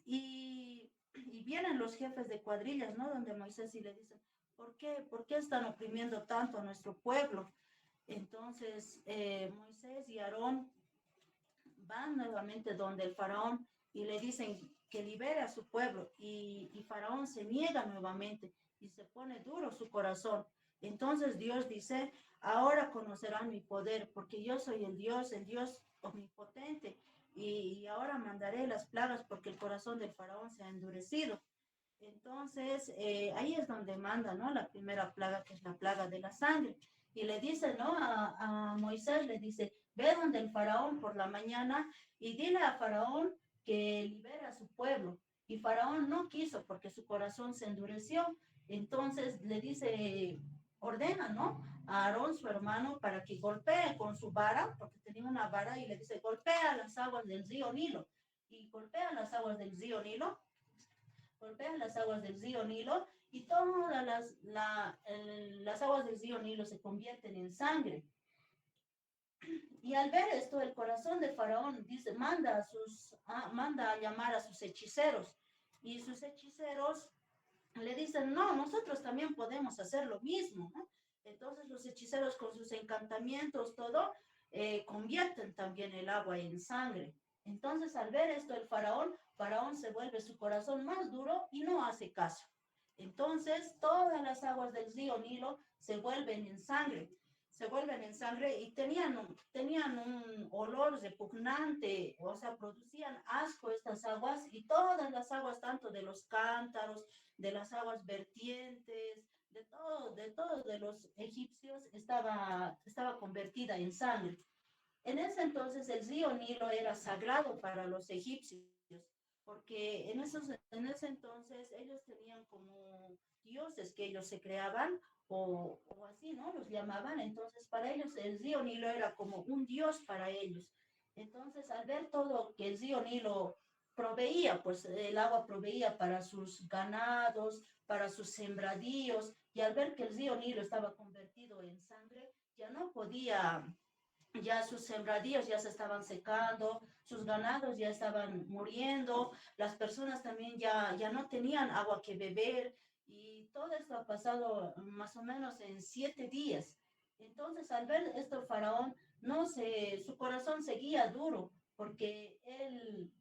Y vienen los jefes de cuadrillas, ¿no? Donde Moisés y le dicen, ¿por qué están oprimiendo tanto a nuestro pueblo? Entonces Moisés y Aarón van nuevamente donde el faraón y le dicen que libere a su pueblo y faraón se niega nuevamente y se pone duro su corazón. Entonces Dios dice, ahora conocerán mi poder porque yo soy el Dios omnipotente y ahora mandaré las plagas porque el corazón del faraón se ha endurecido. Entonces, ahí es donde manda, ¿no? La primera plaga, que es la plaga de la sangre. Y le dice, ¿no? A Moisés le dice, ve donde el faraón por la mañana y dile a faraón que libere a su pueblo. Y faraón no quiso porque su corazón se endureció. Entonces le dice, ordena, ¿no? A Aarón, su hermano, para que golpee con su vara, porque tenía una vara, y le dice, golpea las aguas del río Nilo. Y golpea las aguas del río Nilo, golpean las aguas del río Nilo y todas las aguas del río Nilo se convierten en sangre. Y al ver esto, el corazón de Faraón dice, manda a llamar a sus hechiceros. Y sus hechiceros le dicen, no, nosotros también podemos hacer lo mismo, ¿no? Entonces los hechiceros con sus encantamientos, todo, convierten también el agua en sangre. Entonces al ver esto el faraón se vuelve su corazón más duro y no hace caso. Entonces todas las aguas del río Nilo se vuelven en sangre y tenían un olor repugnante, o sea, producían asco estas aguas y todas las aguas, tanto de los cántaros, de las aguas vertientes, de los egipcios, estaba convertida en sangre. En ese entonces el río Nilo era sagrado para los egipcios, porque en ese entonces ellos tenían como dioses que ellos se creaban, o así, ¿no? Los llamaban. Entonces para ellos el río Nilo era como un dios para ellos. Entonces al ver todo que el río Nilo proveía, pues el agua proveía para sus ganados, para sus sembradíos, y al ver que el río Nilo estaba convertido en sangre, ya no podía, ya sus sembradíos ya se estaban secando, sus ganados ya estaban muriendo, las personas también ya no tenían agua que beber, y todo esto ha pasado más o menos en 7 días. Entonces, al ver esto, el faraón, su corazón seguía duro, porque él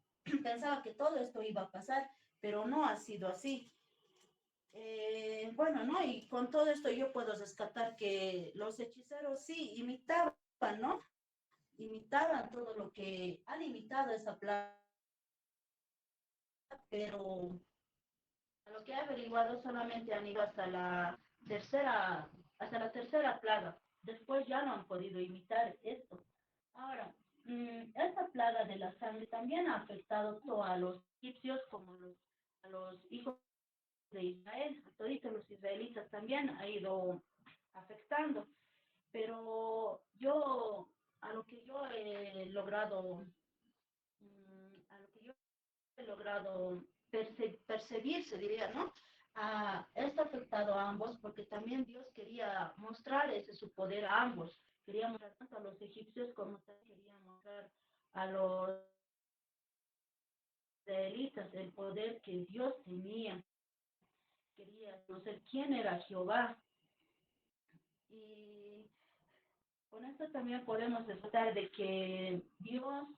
pensaba que todo esto iba a pasar, pero no ha sido así. Bueno, ¿no? Y con todo esto yo puedo rescatar que los hechiceros sí imitaban, ¿no? imitaran todo lo que han imitado esa plaga, pero a lo que he averiguado solamente han ido hasta la tercera plaga. Después ya no han podido imitar esto. Ahora, esta plaga de la sangre también ha afectado tanto a los egipcios como a los hijos de Israel. A todos los israelitas también ha ido afectando. Pero yo, a lo que yo he logrado, a lo que yo he logrado percibir, se diría, ¿no? Esto ha afectado a ambos porque también Dios quería mostrar ese su poder a ambos. Quería mostrar tanto a los egipcios como también quería mostrar a los israelitas el poder que Dios tenía. Quería conocer quién era Jehová. Y con esto también podemos despertar de que Dios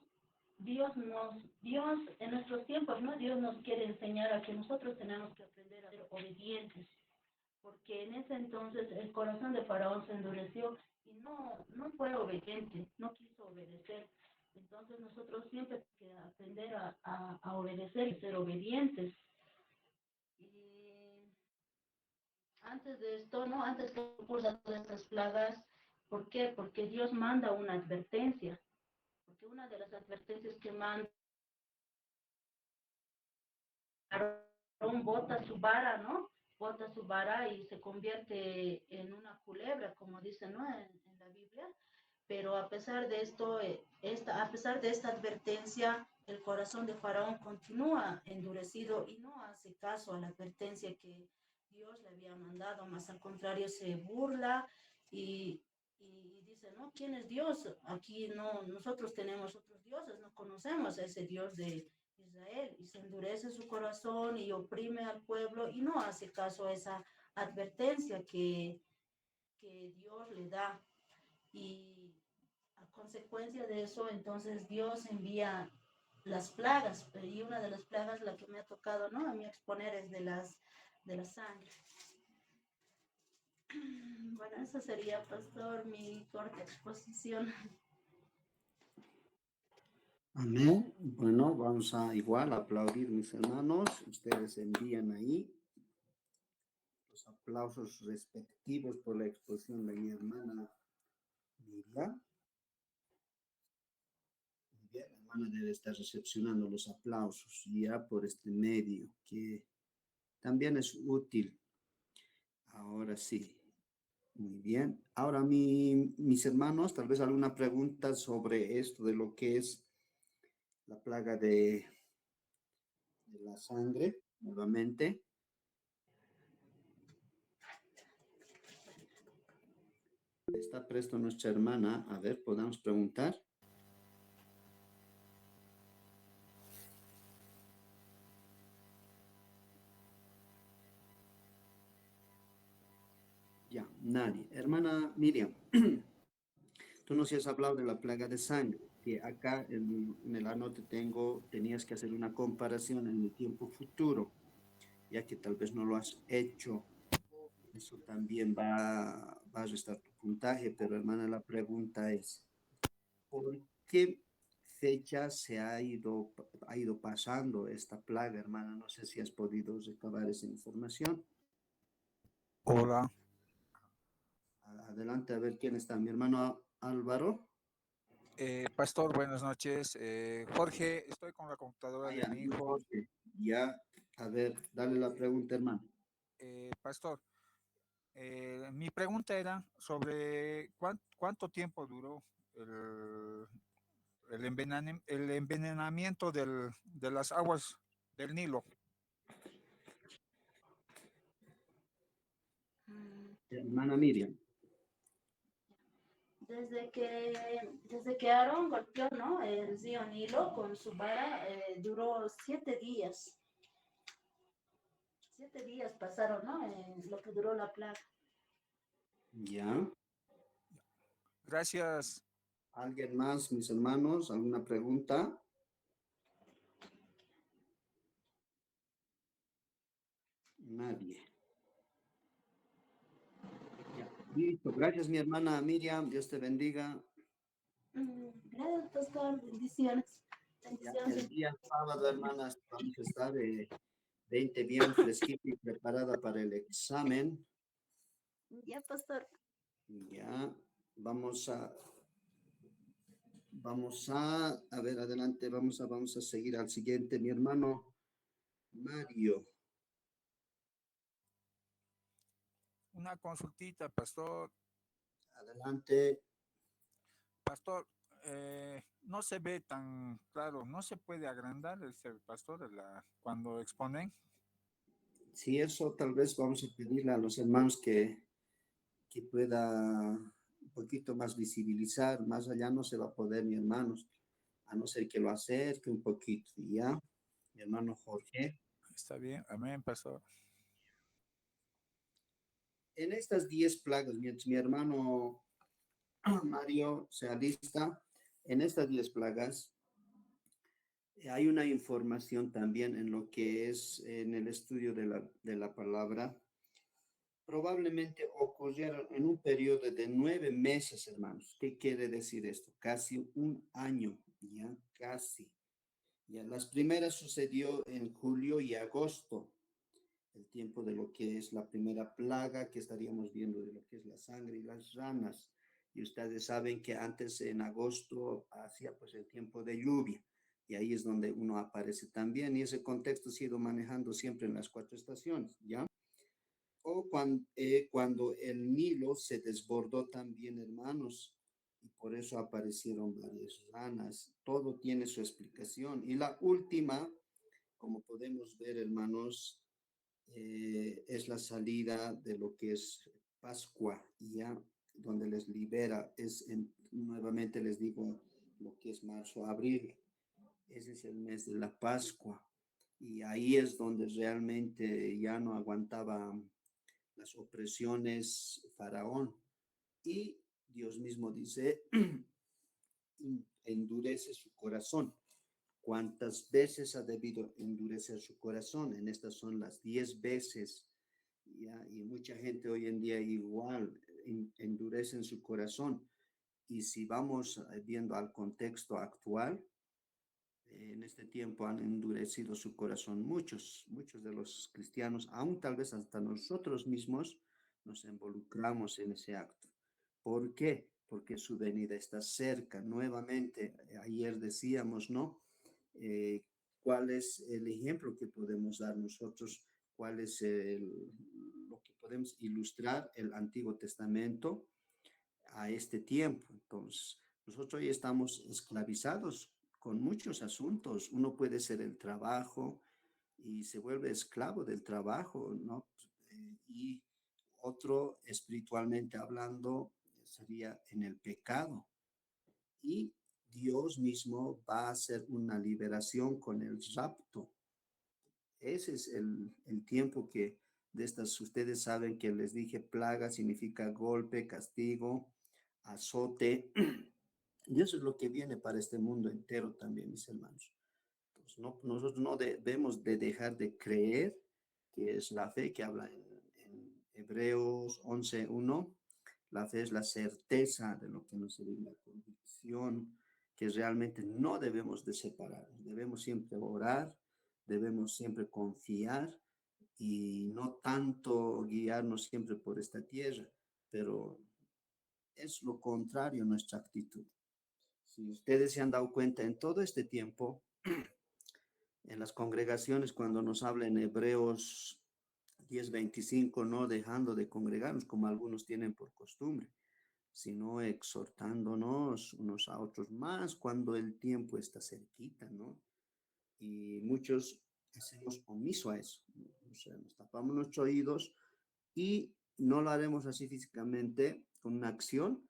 en nuestros tiempos, ¿no? Dios nos quiere enseñar a que nosotros tenemos que aprender a ser obedientes, porque en ese entonces el corazón de Faraón se endureció y no fue obediente, no quiso obedecer. Entonces nosotros siempre tenemos que aprender a obedecer y ser obedientes. Y antes de esto, ¿no? Antes que ocurran todas estas plagas, ¿por qué? Porque Dios manda una advertencia, porque una de las advertencias que manda Aarón bota su vara, ¿no? Bota su vara y se convierte en una culebra, como dice, ¿no? En la Biblia. Pero a pesar de esto, a pesar de esta advertencia, el corazón de Faraón continúa endurecido y no hace caso a la advertencia que Dios le había mandado, más al contrario se burla y dice, ¿no? ¿Quién es Dios? Aquí no, nosotros tenemos otros dioses, no conocemos a ese Dios de Israel, y se endurece su corazón y oprime al pueblo y no hace caso a esa advertencia que Dios le da. Y a consecuencia de eso, entonces Dios envía las plagas, y una de las plagas, la que me ha tocado, ¿no? A mí exponer es de la sangre. Bueno, esa sería, pastor, mi corta exposición. Amén. Bueno, vamos a igual aplaudir, mis hermanos. Ustedes envían ahí los aplausos respectivos por la exposición de mi hermana Miriam. Muy bien, la hermana debe estar recepcionando los aplausos ya por este medio, que también es útil. Ahora sí. Muy bien. Ahora, mis hermanos, tal vez alguna pregunta sobre esto de lo que es la plaga de la sangre, nuevamente. Está presto nuestra hermana. A ver, podemos preguntar. Ya, nadie. Hermana Miriam, tú nos has hablado de la plaga de sangre, que acá en el anote tenías que hacer una comparación en el tiempo futuro, ya que tal vez no lo has hecho. Eso también va a restar tu puntaje, pero hermana, la pregunta es, ¿por qué fecha ha ido pasando esta plaga, hermana? No sé si has podido recabar esa información. Hola, Adelante, a ver quién está. Mi hermano Álvaro. pastor, buenas noches. Jorge, estoy con la computadora de Ya, mi hijo. Jorge. Ya, a ver, dale la pregunta, hermano. Pastor, mi pregunta era sobre cuánto tiempo duró el envenenamiento de las aguas del Nilo. Hermana Miriam. Desde que Aarón golpeó, ¿no? El río Nilo con su vara, duró 7 días. 7 días pasaron, ¿no? Lo que duró la plaga. Ya. Gracias. ¿Alguien más, mis hermanos? ¿Alguna pregunta? Nadie. Ya. Listo. Gracias, mi hermana Miriam. Dios te bendiga. Gracias, pastor. Bendiciones. Ya, Bendiciones. el día sábado, hermanas, vamos a estar 20 bien fresquita y preparada para el examen. Ya, pastor. Ya, vamos a ver, adelante, vamos a seguir al siguiente. Mi hermano Mario, Una consultita, pastor. adelante. Pastor, no se ve tan claro, no se puede agrandar pastor cuando exponen. Si eso tal vez vamos a pedirle a los hermanos que pueda un poquito más visibilizar, más allá no se va a poder, mi hermanos, a no ser que lo acerque un poquito, ¿ya? Mi hermano Jorge. Está bien, amén, pastor. En estas 10 plagas, mientras mi hermano Mario se alista, en estas 10 plagas hay una información también en lo que es en el estudio de la palabra. Probablemente ocurrieron en un periodo de 9 meses, hermanos. ¿Qué quiere decir esto? Casi un año, ya, casi. Ya, las primeras sucedió en julio y agosto, el tiempo de lo que es la primera plaga que estaríamos viendo de lo que es la sangre y las ranas. Y ustedes saben que antes en agosto hacía pues el tiempo de lluvia y ahí es donde uno aparece también y ese contexto se ha ido manejando siempre en las 4 estaciones, ¿ya? O cuando el Nilo se desbordó también, hermanos, y por eso aparecieron varias ranas. Todo tiene su explicación. Y la última, como podemos ver, hermanos, es la salida de lo que es Pascua, ya donde les libera, nuevamente les digo, lo que es marzo, abril, ese es el mes de la Pascua, y ahí es donde realmente ya no aguantaba las opresiones Faraón, y Dios mismo dice, endurece su corazón. ¿Cuántas veces ha debido endurecer su corazón? En estas son las 10 veces, ¿ya? Y mucha gente hoy en día igual endurece en su corazón. Y si vamos viendo al contexto actual, en este tiempo han endurecido su corazón muchos de los cristianos, aún tal vez hasta nosotros mismos nos involucramos en ese acto. ¿Por qué? Porque su venida está cerca. Nuevamente, ayer decíamos, ¿no? Eh, ¿Cuál es el ejemplo que podemos dar nosotros? ¿Cuál es lo que podemos ilustrar el Antiguo Testamento a este tiempo? Entonces, nosotros hoy estamos esclavizados con muchos asuntos. Uno puede ser el trabajo y se vuelve esclavo del trabajo, ¿no? Y otro, espiritualmente hablando, sería en el pecado. Y Dios mismo va a hacer una liberación con el rapto. Ese es el tiempo que de estas, ustedes saben que les dije, plaga significa golpe, castigo, azote. Y eso es lo que viene para este mundo entero también, mis hermanos. Entonces, nosotros no debemos de dejar de creer, que es la fe que habla en Hebreos 11:1. La fe es la certeza de lo que nos se la convicción, que realmente no debemos de separar. Debemos siempre orar, debemos siempre confiar y no tanto guiarnos siempre por esta tierra, pero es lo contrario nuestra actitud. Si ustedes se han dado cuenta en todo este tiempo, en las congregaciones, cuando nos habla en Hebreos 10:25, no dejando de congregarnos como algunos tienen por costumbre, sino exhortándonos unos a otros más cuando el tiempo está cerquita, ¿no? Y muchos hacemos omiso a eso, ¿no? O sea, nos tapamos nuestros oídos y no lo haremos así físicamente con una acción,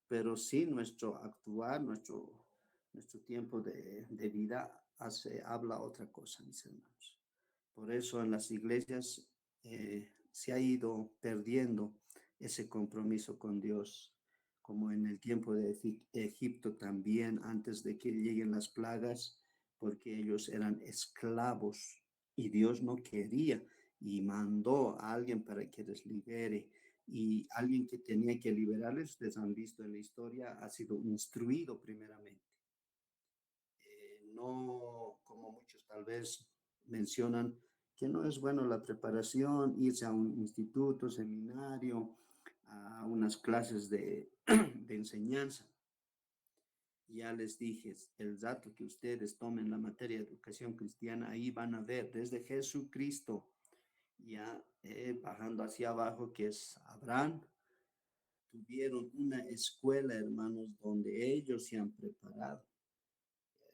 pero sí nuestro actuar, nuestro tiempo de vida habla otra cosa, mis hermanos. Por eso en las iglesias se ha ido perdiendo ese compromiso con Dios, como en el tiempo de Egipto también, antes de que lleguen las plagas, porque ellos eran esclavos y Dios no quería y mandó a alguien para que les libere. y alguien que tenía que liberarles, ustedes han visto en la historia, ha sido instruido primeramente. No como muchos tal vez mencionan, que no es bueno la preparación, irse a un instituto, seminario, a unas clases de enseñanza. Ya les dije, el dato que ustedes tomen la materia de educación cristiana, ahí van a ver desde Jesucristo, ya bajando hacia abajo, que es Abraham, tuvieron una escuela, hermanos, donde ellos se han preparado.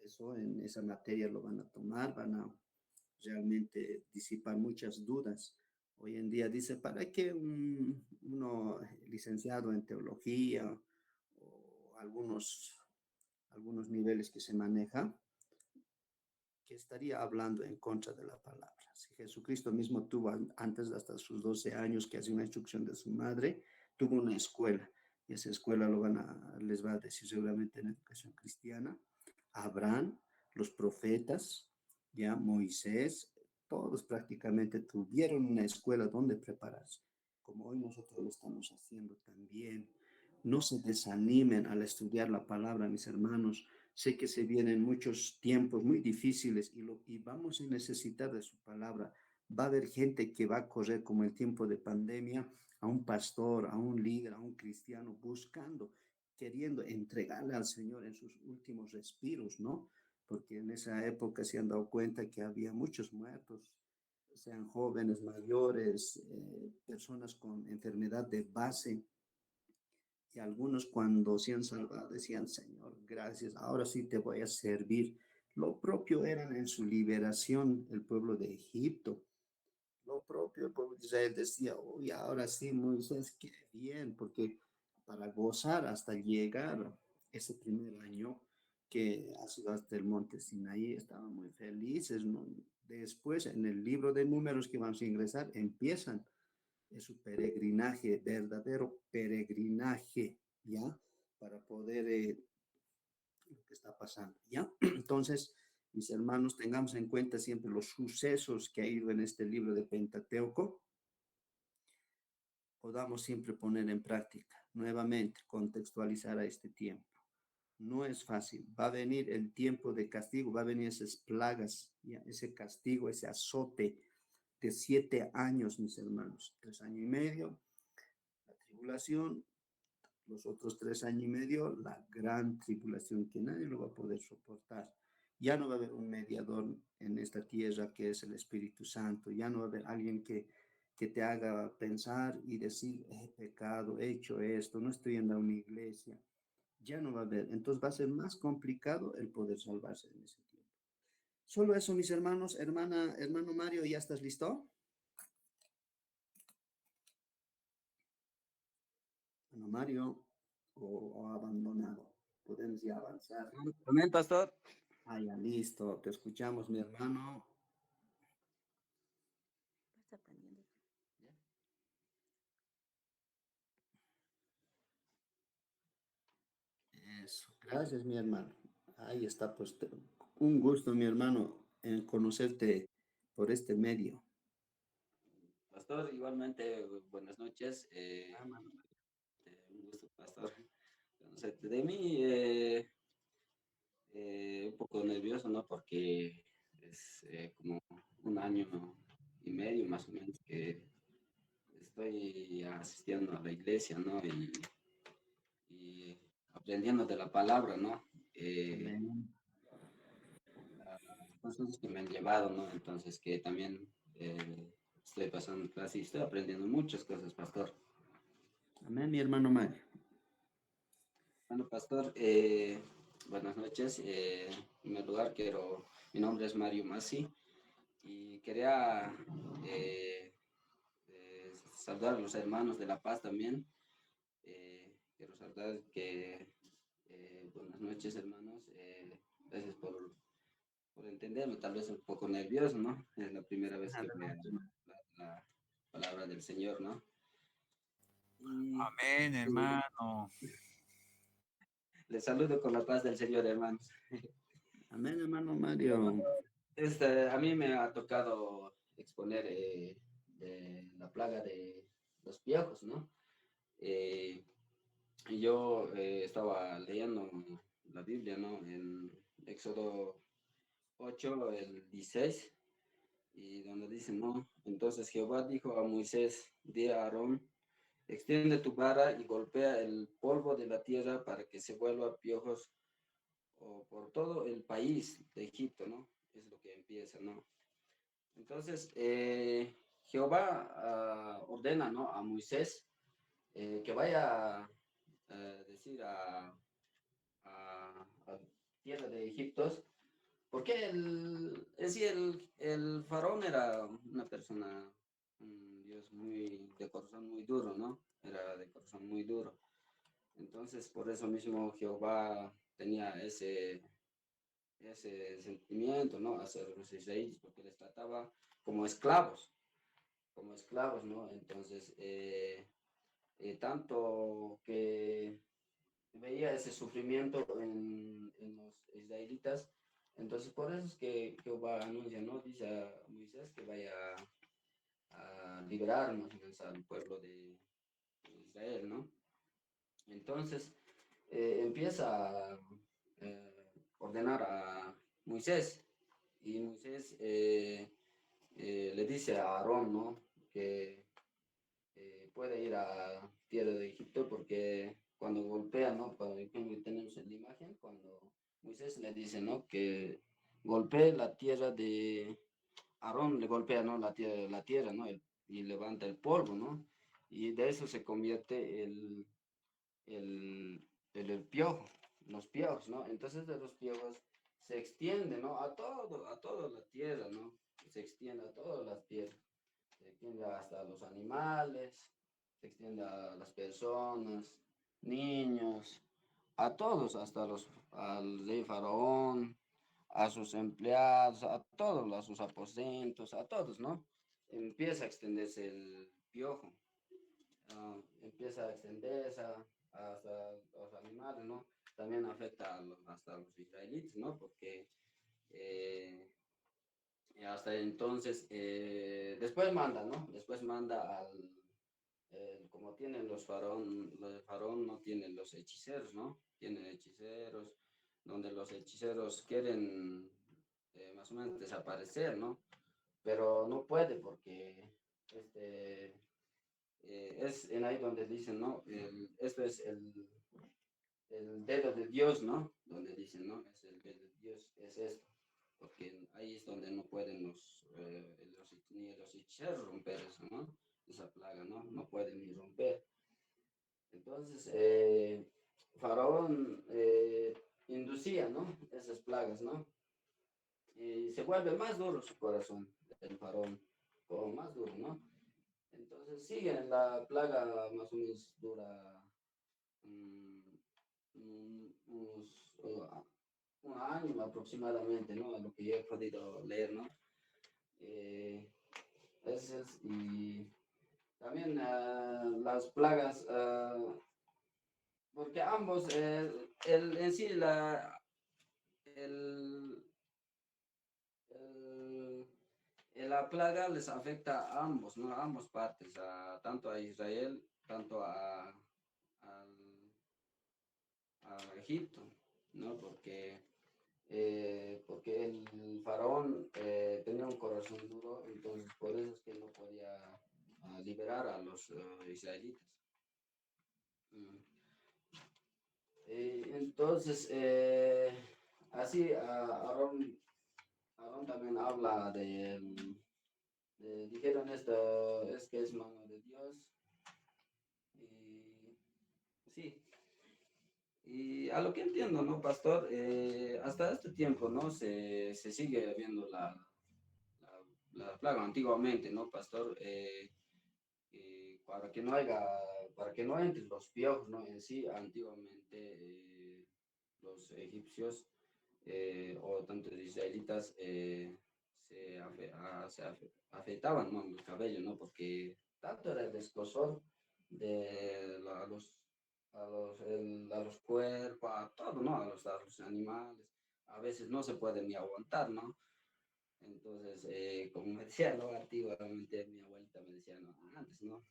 Eso en esa materia lo van a tomar, van a realmente disipar muchas dudas. Hoy en día dice, ¿para qué uno licenciado en teología o algunos niveles que se maneja, que estaría hablando en contra de la palabra? Si Jesucristo mismo tuvo antes, hasta sus 12 años, que hacía una instrucción de su madre, tuvo una escuela, y esa escuela les va a decir seguramente en educación cristiana. Abraham, los profetas, ya Moisés, todos prácticamente tuvieron una escuela donde prepararse, como hoy nosotros lo estamos haciendo también. No se desanimen al estudiar la palabra, mis hermanos. Sé que se vienen muchos tiempos muy difíciles y vamos a necesitar de su palabra. Va a haber gente que va a correr como el tiempo de pandemia a un pastor, a un líder, a un cristiano, buscando, queriendo entregarle al Señor en sus últimos respiros, ¿no? Porque en esa época se han dado cuenta que había muchos muertos, sean jóvenes, mayores, personas con enfermedad de base. Y algunos cuando se han salvado decían, Señor, gracias, ahora sí te voy a servir. Lo propio eran en su liberación el pueblo de Egipto. Lo propio el pueblo de Israel decía, uy, ahora sí, Moisés, qué bien, porque para gozar hasta llegar ese primer año que ha sido hasta el monte Sinaí, estaban muy felices, ¿no? Después, en el libro de números que vamos a ingresar, empiezan es su peregrinaje, verdadero peregrinaje, ¿ya? Para poder, lo que está pasando, ¿ya? Entonces, mis hermanos, tengamos en cuenta siempre los sucesos que ha ido en este libro de Pentateuco, podamos siempre poner en práctica, nuevamente, contextualizar a este tiempo. No es fácil, va a venir el tiempo de castigo, va a venir esas plagas, ¿ya? Ese castigo, ese azote de 7 años, mis hermanos, 3 años y medio, la tribulación, los otros 3 años y medio, la gran tribulación que nadie lo va a poder soportar. Ya no va a haber un mediador en esta tierra que es el Espíritu Santo, ya no va a haber alguien que te haga pensar y decir, he pecado, he hecho esto, no estoy en una iglesia. Ya no va a haber. Entonces va a ser más complicado el poder salvarse en ese tiempo. Solo eso, mis hermanos. Hermano Mario, ¿ya estás listo? Hermano Mario, o abandonado. Podemos ya avanzar. Amén, pastor. Ah, ya listo. Te escuchamos, mi hermano. Está aprendiendo. Eso. Gracias, mi hermano. Ahí está, pues un gusto, mi hermano, en conocerte por este medio. Pastor, igualmente, buenas noches. Ah, hermano. Un gusto, pastor, conocerte. De mí, un poco nervioso, ¿no? Porque es como un año y medio más o menos que estoy asistiendo a la iglesia, ¿no? Y aprendiendo de la palabra, ¿no? Amén. Cosas que me han llevado, ¿no? Entonces, que también estoy pasando clase y estoy aprendiendo muchas cosas, pastor. Amén, mi hermano Mario. Bueno, pastor, buenas noches. En primer lugar, mi nombre es Mario Masi y quería saludar a los hermanos de La Paz también. Quiero saludar buenas noches, hermanos. Gracias por entenderme, tal vez un poco nervioso, ¿no? Es la primera vez que voy a la palabra del Señor, ¿no? Y Amén, hermano. les saludo con la paz del Señor, hermanos. Amén, hermano Mario. A mí me ha tocado exponer de la plaga de los piojos, ¿no? Y yo estaba leyendo la Biblia, ¿no? En Éxodo 8, el 16, y donde dice, ¿no? Entonces Jehová dijo a Moisés, di a Aarón, extiende tu vara y golpea el polvo de la tierra para que se vuelva piojos o por todo el país de Egipto, ¿no? Es lo que empieza, ¿no? Entonces, Jehová ordena, ¿no? A Moisés que vaya a decir a tierra de Egipto, porque el faraón era una persona, un Dios muy, de corazón muy duro, ¿no? Era de corazón muy duro. Entonces, por eso mismo Jehová tenía ese sentimiento, ¿no? Hacia los israelíes, porque les trataba como esclavos, ¿no? Entonces, tanto que veía ese sufrimiento en los israelitas, entonces por eso es que Jehová anuncia, ¿no? Dice a Moisés que vaya a liberar más o menos al pueblo de Israel, ¿no? Entonces empieza a ordenar a Moisés, y Moisés le dice a Aarón, ¿no? Que puede ir a tierra de Egipto porque cuando golpea, ¿no? Por ejemplo, tenemos en la imagen, cuando Moisés le dice, ¿no? Que golpee la tierra de Aarón, le golpea, ¿no? La tierra, ¿no? Y levanta el polvo, ¿no? Y de eso se convierte el, el piojo, los piojos, ¿no? Entonces de los piojos se extiende, ¿no? A toda la tierra, ¿no? Se extiende a todas las tierras, se extiende hasta los animales, se extiende a las personas, niños, a todos, hasta al rey faraón, a sus empleados, a todos, a sus aposentos, a todos, ¿no? Empieza a extenderse el piojo, empieza a extenderse hasta los animales, ¿no? También afecta hasta los israelitas, ¿no? Porque y hasta entonces, después manda, ¿no? Después manda como tienen los de Faraón no tienen los hechiceros, ¿no? Tienen hechiceros, donde los hechiceros quieren más o menos desaparecer, ¿no? Pero no puede porque es en ahí donde dicen, ¿no? Esto es el dedo de Dios, ¿no? Donde dicen, ¿no? Es el dedo de Dios, es esto. Porque ahí es donde no pueden ni los hechiceros romper eso, ¿no? Esa plaga, ¿no? No pueden ni romper. Entonces, Faraón inducía, ¿no? Esas plagas, ¿no? Y se vuelve más duro su corazón, el Faraón, como más duro, ¿no? Entonces, sigue, la plaga más o menos dura unos, un año aproximadamente, ¿no? A lo que yo he podido leer, ¿no? Y también las plagas, porque ambos, en sí, el, el- la plaga les afecta a ambos, ¿no? A ambas partes, tanto a Israel, tanto a Egipto, ¿no? Porque el faraón tenía un corazón duro, entonces por eso es que no podía liberar a los israelitas. Mm. Entonces, así, Aarón también habla dijeron esto, es que es mano de Dios. Y sí, y a lo que entiendo, ¿no, pastor? Hasta este tiempo, ¿no? Se sigue viendo la plaga antiguamente, ¿no, pastor? Para que no haya, para que no entren los piojos, ¿no? En sí, antiguamente los egipcios o tanto los israelitas afeitaban, ¿no? El cabello, ¿no? Porque tanto era el escozor a los cuerpos, a todo, ¿no? A los animales. A veces no se puede ni aguantar, ¿no? Entonces, como me decía, ¿no? Antiguamente mi abuelita me decía, no, antes, ¿no?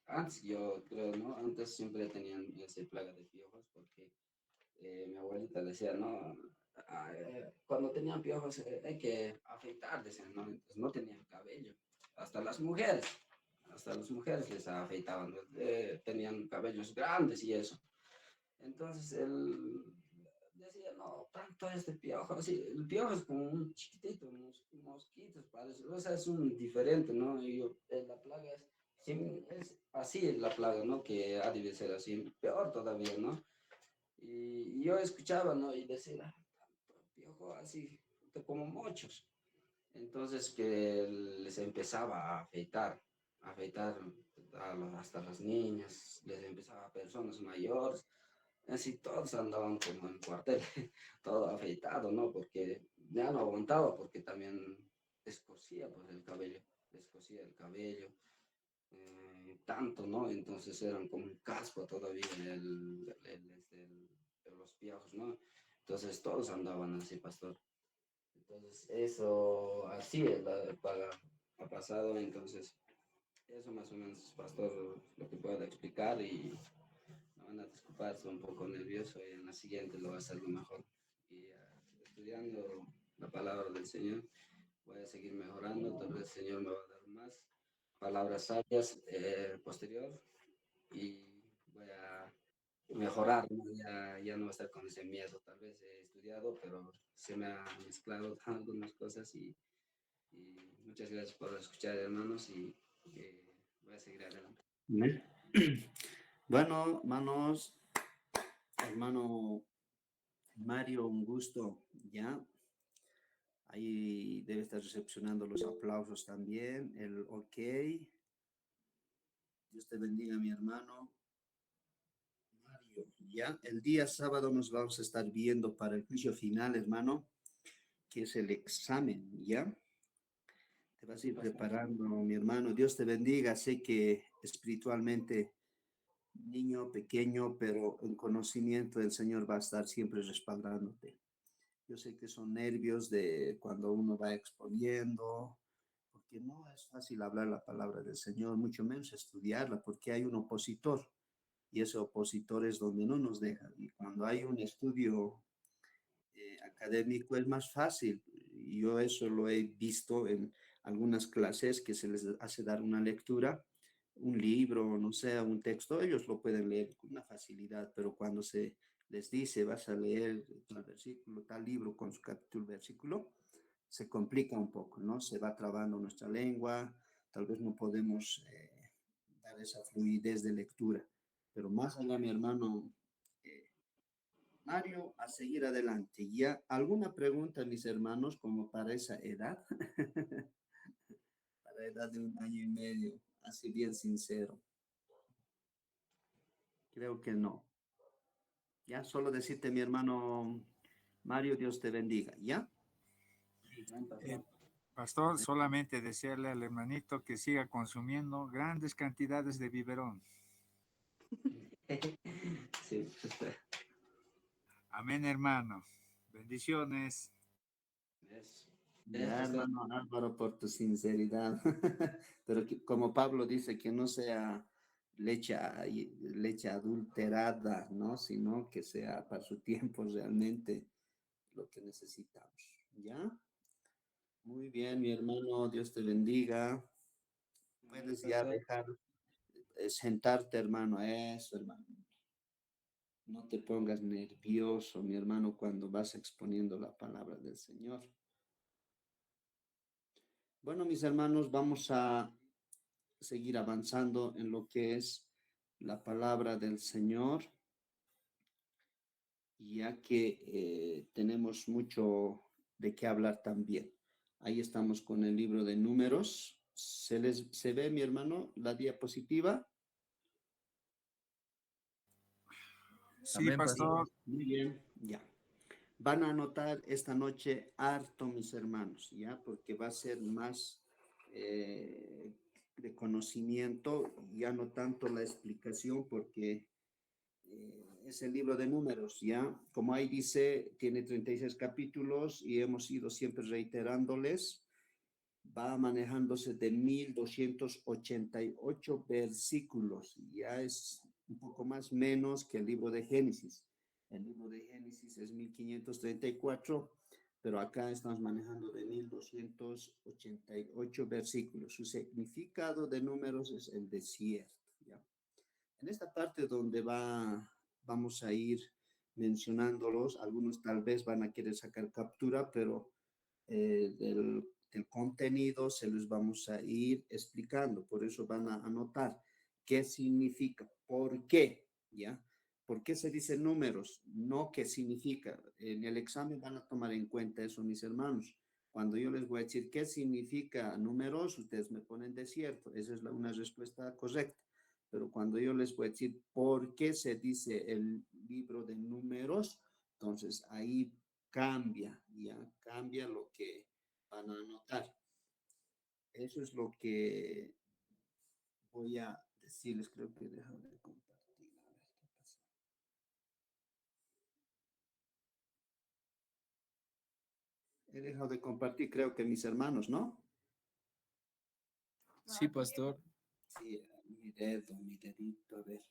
antes yo creo, ¿no? Antes siempre tenían esa plaga de piojos porque mi abuelita decía, no, cuando tenían piojos hay que afeitar, decían, ¿no? Entonces no tenían cabello. Hasta las mujeres les afeitaban, ¿no? Tenían cabellos grandes y eso. Entonces él decía, no, tanto este piojo, así, el piojo es como un chiquitito, unos mosquitos, parece, o sea, es un diferente, ¿no? Y la plaga es, sí, es así la plaga, ¿no? Que ha de ser así, peor todavía, ¿no? Y yo escuchaba, ¿no? Y decía, "Ah, tanto piojo así, como mochos". Entonces que les empezaba a afeitar hasta las niñas, les empezaba a personas mayores, así todos andaban como en cuartel, todo afeitado, ¿no? Porque ya no aguantaba, porque también descosía pues el cabello, tanto, ¿no? Entonces eran como un casco todavía los piojos, ¿no? Entonces todos andaban así, pastor. Entonces eso, así es ha pasado, entonces eso más o menos, pastor, lo que puedo explicar y me van a disculpar, estoy un poco nervioso y en la siguiente lo voy a hacer lo mejor. Y estudiando la palabra del Señor, voy a seguir mejorando, tal vez el Señor me va a dar más palabras sabias posterior y voy a mejorar, ¿no? Ya no voy a estar con ese miedo, tal vez he estudiado, pero se me ha mezclado algunas cosas y muchas gracias por escuchar, hermanos, y voy a seguir adelante. Amén. Bueno, hermanos, hermano Mario, un gusto, ¿ya? Ahí debe estar recepcionando los aplausos también, el ok. Dios te bendiga, mi hermano Mario, ¿ya? El día sábado nos vamos a estar viendo para el juicio final, hermano, que es el examen, ¿ya? Te vas a ir preparando, mi hermano. Dios te bendiga. Sé que espiritualmente, niño pequeño, pero en conocimiento del Señor va a estar siempre respaldándote. Yo sé que son nervios de cuando uno va exponiendo, porque no es fácil hablar la palabra del Señor, mucho menos estudiarla, porque hay un opositor y ese opositor es donde no nos deja. Y cuando hay un estudio académico es más fácil. Y yo eso lo he visto en algunas clases que se les hace dar una lectura, un libro, no sé, un texto, ellos lo pueden leer con una facilidad, pero cuando se les dice vas a leer tal versículo, tal libro con su capítulo, versículo, se complica un poco, ¿no? Se va trabando nuestra lengua, tal vez no podemos dar esa fluidez de lectura, pero más allá, mi hermano, Mario, a seguir adelante. ¿Ya alguna pregunta, mis hermanos, como para esa edad? Para la edad de 1 año y medio, así bien sincero. Creo que no. Ya, solo decirte, mi hermano Mario, Dios te bendiga. ¿Ya? Pastor, solamente desearle al hermanito que siga consumiendo grandes cantidades de biberón. Sí. Amén, hermano. Bendiciones. Eso. Ya, Pastor. hermano Álvaro, por tu sinceridad. Pero como Pablo dice, que no sea leche adulterada, ¿no? Sino que sea para su tiempo realmente lo que necesitamos. ¿Ya? Muy bien, mi hermano, Dios te bendiga. Puedes ya Pastor. dejar sentarte, hermano, eso, hermano. No te pongas nervioso, mi hermano, cuando vas exponiendo la palabra del Señor. Bueno, mis hermanos, vamos a seguir avanzando en lo que es la palabra del Señor, ya que tenemos mucho de qué hablar también. Ahí estamos con el libro de Números. ¿Se ve, mi hermano, la diapositiva? Sí, Amén, pastor. pastor. Muy bien, ya. Van a anotar esta noche harto, mis hermanos, ya, porque va a ser más de conocimiento, ya no tanto la explicación, porque es el libro de Números, ya. Como ahí dice, tiene 36 capítulos y hemos ido siempre reiterándoles va manejándose de 1288 versículos. Ya es un poco más menos que el libro de Génesis. El libro de Génesis es 1534, pero acá estamos manejando de 1288 versículos. Su significado de números es el desierto. ¿Ya? En esta parte donde vamos a ir mencionándolos, algunos tal vez van a querer sacar captura, pero del contenido se los vamos a ir explicando. Por eso van a anotar qué significa, por qué, ¿ya? ¿Por qué se dicen números? No qué significa. En el examen van a tomar en cuenta eso, mis hermanos. Cuando yo les voy a decir qué significa números, ustedes me ponen desierto. Esa es una respuesta correcta. Pero cuando yo les voy a decir por qué se dice el libro de números, entonces ahí cambia, ya cambia lo que van a anotar. Eso es lo que voy a decirles. Creo que he dejado de compartir. A ver qué pasa. He dejado de compartir, creo que mis hermanos, ¿no? Sí, pastor. Sí, mi dedito, a ver.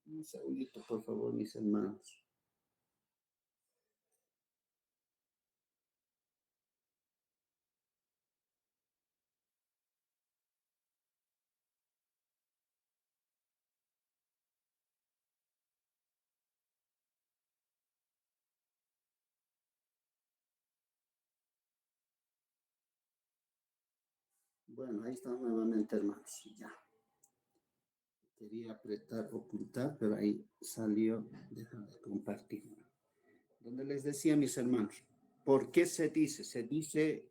Un segundito, por favor, mis hermanos. Bueno, ahí están nuevamente, hermanos. Ya. Quería apretar, ocultar, pero ahí salió. Dejar de compartir. Donde les decía, mis hermanos, ¿por qué se dice? Se dice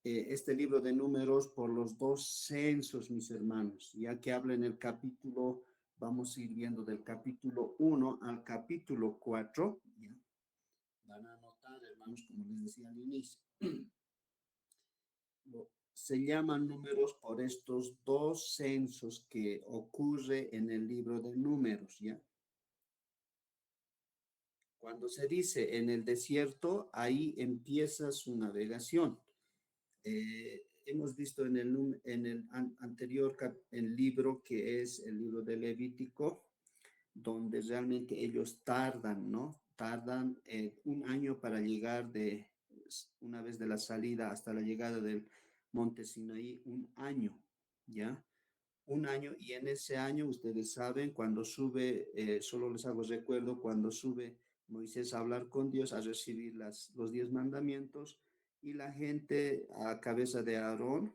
este libro de números por los dos censos, mis hermanos, ya que habla en el capítulo, vamos a ir viendo del capítulo 1 al capítulo 4, ¿ya? Van a anotar, hermanos, como les decía al inicio. Se llaman números por estos dos censos que ocurre en el libro de números, ¿ya? Cuando se dice en el desierto, ahí empieza su navegación. Hemos visto en el anterior el libro que es el libro de Levítico, donde realmente ellos tardan, ¿no? Tardan un año para llegar una vez de la salida hasta la llegada del monte Sinaí, un año, ¿ya? Un año, y en ese año, ustedes saben, cuando sube, solo les hago recuerdo, cuando sube Moisés a hablar con Dios, a recibir los 10 mandamientos, y la gente a cabeza de Aarón,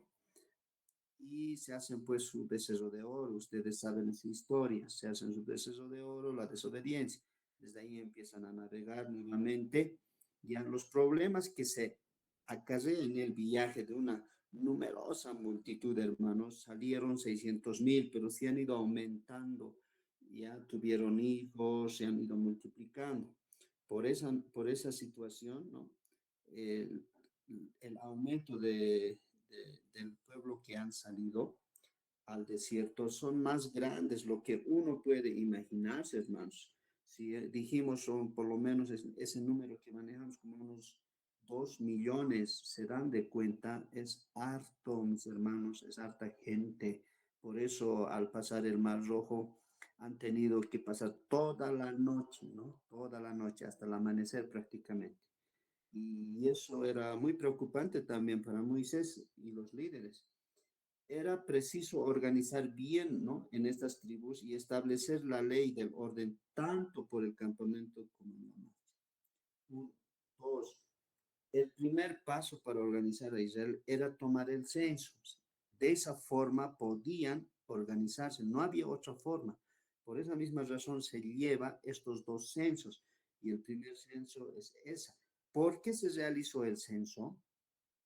y se hacen pues su becerro de oro. Ustedes saben esa historia, se hacen su becerro de oro, la desobediencia. Desde ahí empiezan a navegar nuevamente. Ya los problemas que se acarrean en el viaje de una numerosa multitud de hermanos, salieron 600,000, pero se han ido aumentando, ya tuvieron hijos, se han ido multiplicando. Por esa situación, ¿no? El, el aumento del pueblo que han salido al desierto son más grandes lo que uno puede imaginarse, hermanos. Si dijimos son por lo menos ese número que manejamos como unos 2 millones, se dan de cuenta, es harto, mis hermanos, es harta gente. Por eso al pasar el Mar Rojo han tenido que pasar toda la noche, ¿no? Toda la noche hasta el amanecer prácticamente. Y eso era muy preocupante también para Moisés y los líderes. Era preciso organizar bien, ¿no? En estas tribus y establecer la ley del orden tanto por el campamento como en la noche. Dos, el primer paso para organizar a Israel era tomar el censo. De esa forma podían organizarse, no había otra forma. Por esa misma razón se lleva estos dos censos y el primer censo es esa. ¿Por qué se realizó el censo?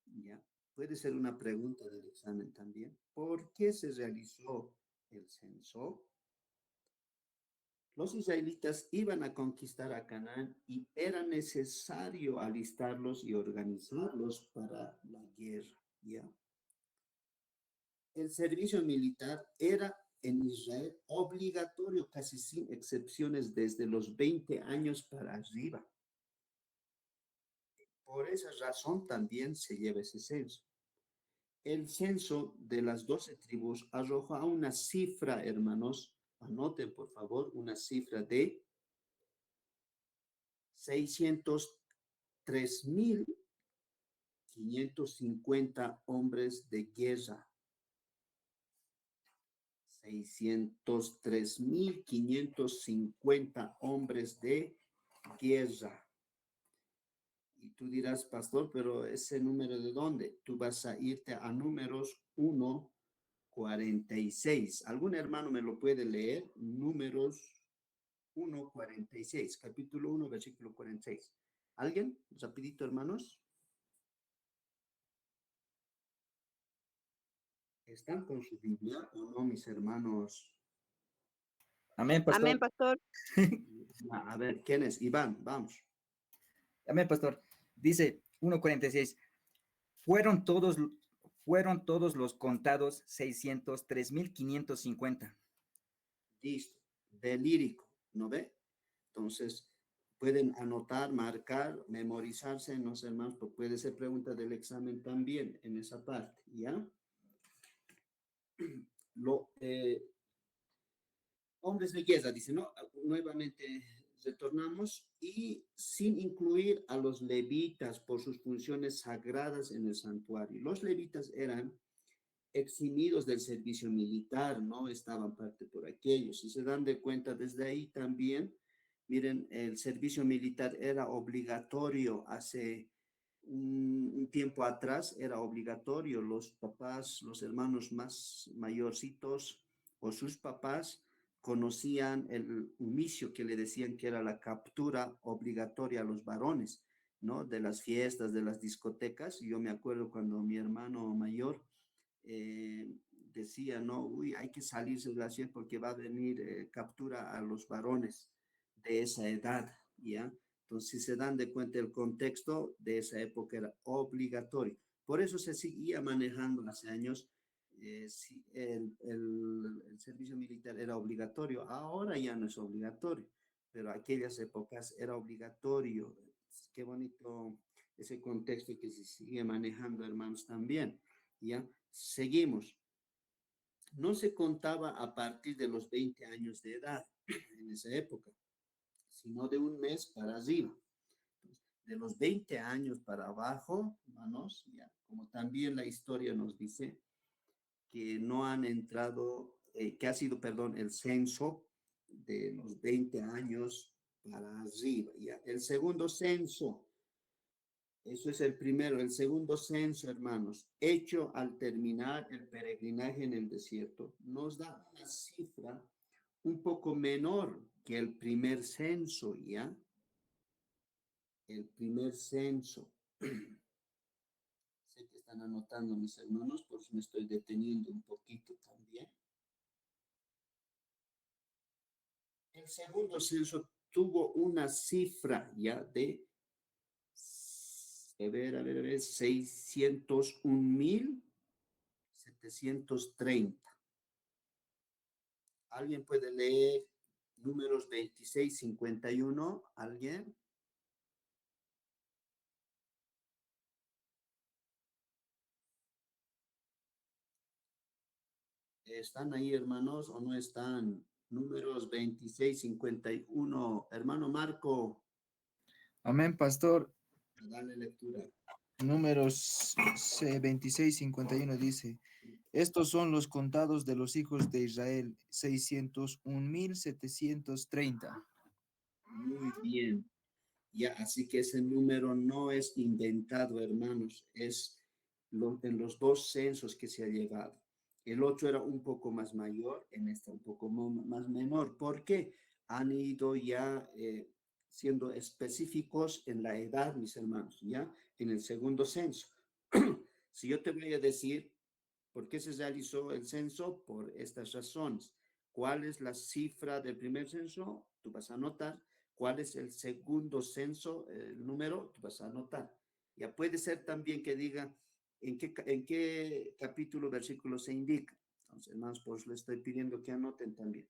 ¿Ya? Puede ser una pregunta del examen también. ¿Por qué se realizó el censo? Los israelitas iban a conquistar a Canaán y era necesario alistarlos y organizarlos para la guerra, ¿ya? El servicio militar era en Israel obligatorio, casi sin excepciones, desde los 20 años para arriba. Por esa razón también se lleva ese censo. El censo de las 12 tribus arroja una cifra, hermanos, anoten por favor, una cifra de 603.550 hombres de guerra. 603.550 hombres de guerra. Y tú dirás, pastor, pero ese número ¿de dónde? Tú vas a irte a Números 1:46. ¿Algún hermano me lo puede leer? Números 1:46, capítulo 1, versículo 46. ¿Alguien? Rapidito, hermanos. ¿Están con su Biblia o no, mis hermanos? Amén, pastor. Amén, pastor. A ver, ¿quién es? Iván, vamos. Amén, pastor. Dice 1:46. Fueron todos los contados 603.550. Listo. De lírico, ¿no ve? Entonces, pueden anotar, marcar, memorizarse, no sé más, porque puede ser pregunta del examen también en esa parte, ¿ya? Hombres de guerra, dice, ¿no? Nuevamente retornamos y sin incluir a los levitas por sus funciones sagradas en el santuario. Los levitas eran eximidos del servicio militar, no estaban parte por aquello. Si se dan de cuenta desde ahí también, miren, el servicio militar era obligatorio hace un tiempo atrás, era obligatorio. Los papás, los hermanos más mayorcitos o sus papás conocían el inicio que le decían que era la captura obligatoria a los varones, ¿no? De las fiestas, de las discotecas. Yo me acuerdo cuando mi hermano mayor decía, no, uy, hay que salirse de la ciudad porque va a venir captura a los varones de esa edad, ¿ya? Entonces, si se dan de cuenta, el contexto de esa época era obligatorio. Por eso se seguía manejando hace años, si el servicio militar era obligatorio. Ahora ya no es obligatorio, pero aquellas épocas era obligatorio. Qué bonito ese contexto que se sigue manejando, hermanos, también, ¿ya? Seguimos. No se contaba a partir de los 20 años de edad en esa época, sino de un mes para arriba. De los 20 años para abajo, hermanos, ya, como también la historia nos dice, que no han entrado, que ha sido, perdón, el censo de los 20 años para arriba. Ya. El segundo censo, eso es el primero. El segundo censo, hermanos, hecho al terminar el peregrinaje en el desierto, nos da una cifra un poco menor que el primer censo, ¿ya? El primer censo. Sé que están anotando mis hermanos, por eso me estoy deteniendo un poquito también. El segundo censo tuvo una cifra ya de, a ver, 601.730. ¿Alguien puede leer números 26:51? ¿Alguien? ¿Están ahí, hermanos, o no están? Números 26:51. Hermano Marco, Amén, pastor. dale lectura. Números 26:51 dice, estos son los contados de los hijos de Israel, 601.730. Muy bien. Ya, así que ese número no es inventado, hermanos, es en los dos censos que se ha llevado. El otro era un poco más mayor, en este un poco más menor. ¿Por qué? Han ido ya siendo específicos en la edad, mis hermanos, ya en el segundo censo. Si yo te voy a decir por qué se realizó el censo, por estas razones. ¿Cuál es la cifra del primer censo? Tú vas a anotar. ¿Cuál es el segundo censo? El número, tú vas a anotar. Ya puede ser también que diga en qué capítulo, versículo se indica. Entonces, hermanos, pues le estoy pidiendo que anoten también.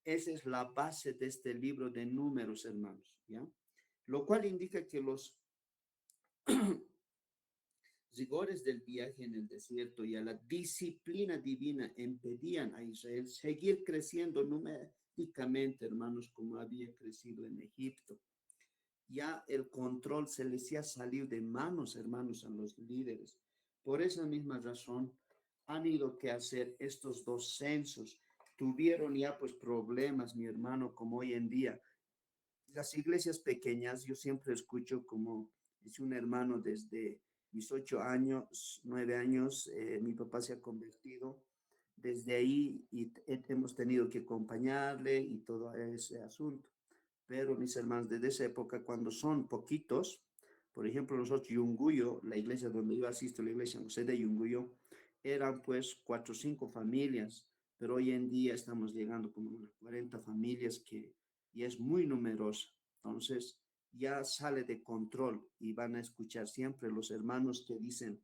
Esa es la base de este libro de números, hermanos, ¿ya? Lo cual indica que los rigores del viaje en el desierto y a la disciplina divina impedían a Israel seguir creciendo numéricamente, hermanos, como había crecido en Egipto. Ya el control se les ha salido de manos, hermanos, a los líderes. Por esa misma razón han ido que hacer estos dos censos. Tuvieron ya pues problemas, mi hermano, como hoy en día. Las iglesias pequeñas, yo siempre escucho como dice un hermano desde mis 8 años, 9 años, mi papá se ha convertido. Desde ahí y hemos tenido que acompañarle y todo ese asunto. Pero mis hermanos, desde esa época, cuando son poquitos, por ejemplo, nosotros, Yunguyo, la iglesia donde yo asisto, la iglesia José de Yunguyo, eran pues 4 o 5 familias, pero hoy en día estamos llegando como unas 40 familias que ya es muy numerosa. Entonces, ya sale de control y van a escuchar siempre los hermanos que dicen,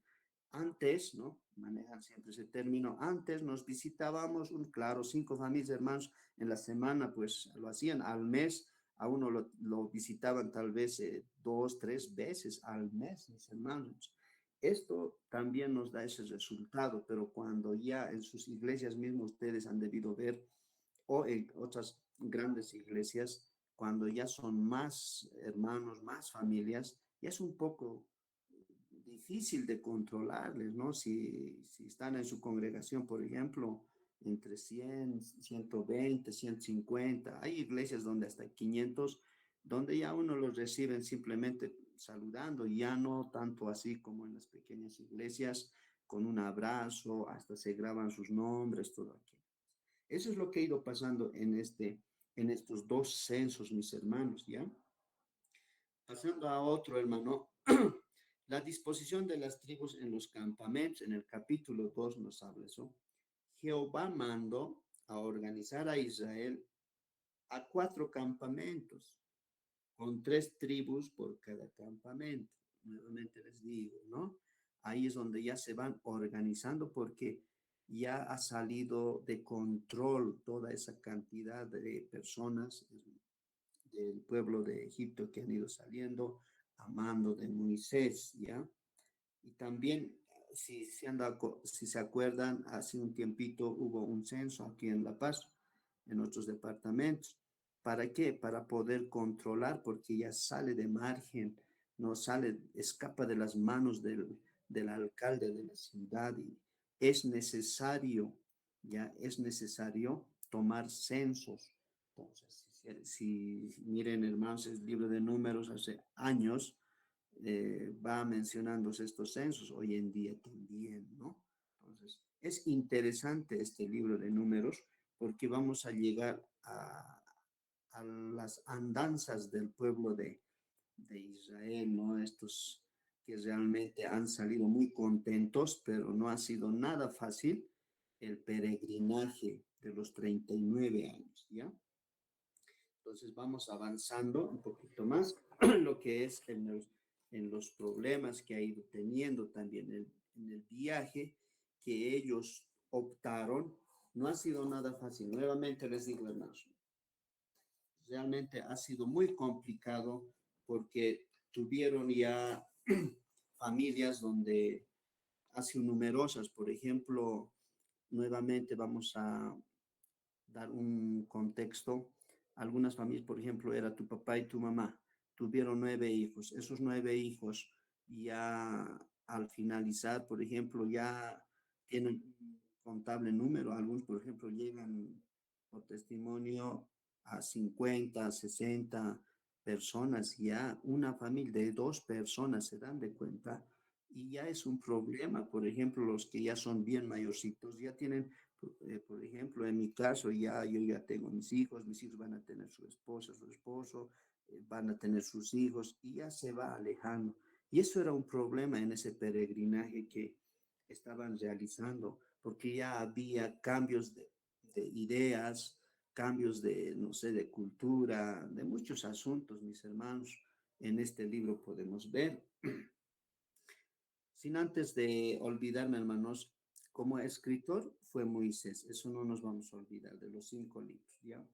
antes, ¿no? Manejan siempre ese término, antes nos visitábamos, claro, 5 familias, hermanos, en la semana, pues lo hacían al mes, a uno lo visitaban tal vez 2, 3 veces al mes, mis hermanos. Esto también nos da ese resultado, pero cuando ya en sus iglesias mismas ustedes han debido ver, o en otras grandes iglesias, cuando ya son más hermanos, más familias, ya es un poco difícil de controlarles, ¿no? Si están en su congregación, por ejemplo, entre 100, 120, 150, hay iglesias donde hasta 500, donde ya uno los reciben simplemente saludando, ya no tanto así como en las pequeñas iglesias, con un abrazo, hasta se graban sus nombres, todo aquí. Eso es lo que ha ido pasando en estos dos censos, mis hermanos, ¿ya? Pasando a otro, hermano, la disposición de las tribus en los campamentos, en el capítulo 2 nos habla eso. Jehová mandó a organizar a Israel a 4 campamentos, con 3 tribus por cada campamento. Nuevamente les digo, ¿no? Ahí es donde ya se van organizando porque ya ha salido de control toda esa cantidad de personas del pueblo de Egipto que han ido saliendo a mando de Moisés, ¿ya? Y también, si se acuerdan, hace un tiempito hubo un censo aquí en La Paz, en otros departamentos. ¿Para qué? Para poder controlar, porque ya sale de margen, no sale, escapa de las manos del alcalde de la ciudad y es necesario, ya es necesario tomar censos. Entonces, si miren, hermanos, el libro de Números hace años, va mencionándose estos censos, hoy en día también, ¿no? Entonces, es interesante este libro de Números porque vamos a llegar a las andanzas del pueblo de Israel, ¿no? Estos que realmente han salido muy contentos, pero no ha sido nada fácil el peregrinaje de los 39 años, ¿ya? Entonces vamos avanzando un poquito más lo que es en los problemas que ha ido teniendo también en el viaje que ellos optaron. No ha sido nada fácil. Nuevamente les digo, hermanos, realmente ha sido muy complicado porque tuvieron ya familias donde ha sido numerosas. Por ejemplo, nuevamente vamos a dar un contexto. Algunas familias, por ejemplo, era tu papá y tu mamá, tuvieron 9 hijos. Esos 9 hijos ya al finalizar, por ejemplo, ya tienen un contable número. Algunos, por ejemplo, llegan por testimonio a 50, 60 personas. Ya una familia de 2 personas se dan de cuenta y ya es un problema. Por ejemplo, los que ya son bien mayorcitos, ya tienen por ejemplo, en mi caso, yo ya tengo mis hijos van a tener su esposa, su esposo, van a tener sus hijos y ya se va alejando. Y eso era un problema en ese peregrinaje que estaban realizando, porque ya había cambios de ideas, cambios de, no sé, de cultura, de muchos asuntos, mis hermanos. En este libro podemos ver. Sin antes de olvidarme, hermanos, como escritor fue Moisés, eso no nos vamos a olvidar de los 5 libros, ¿ya?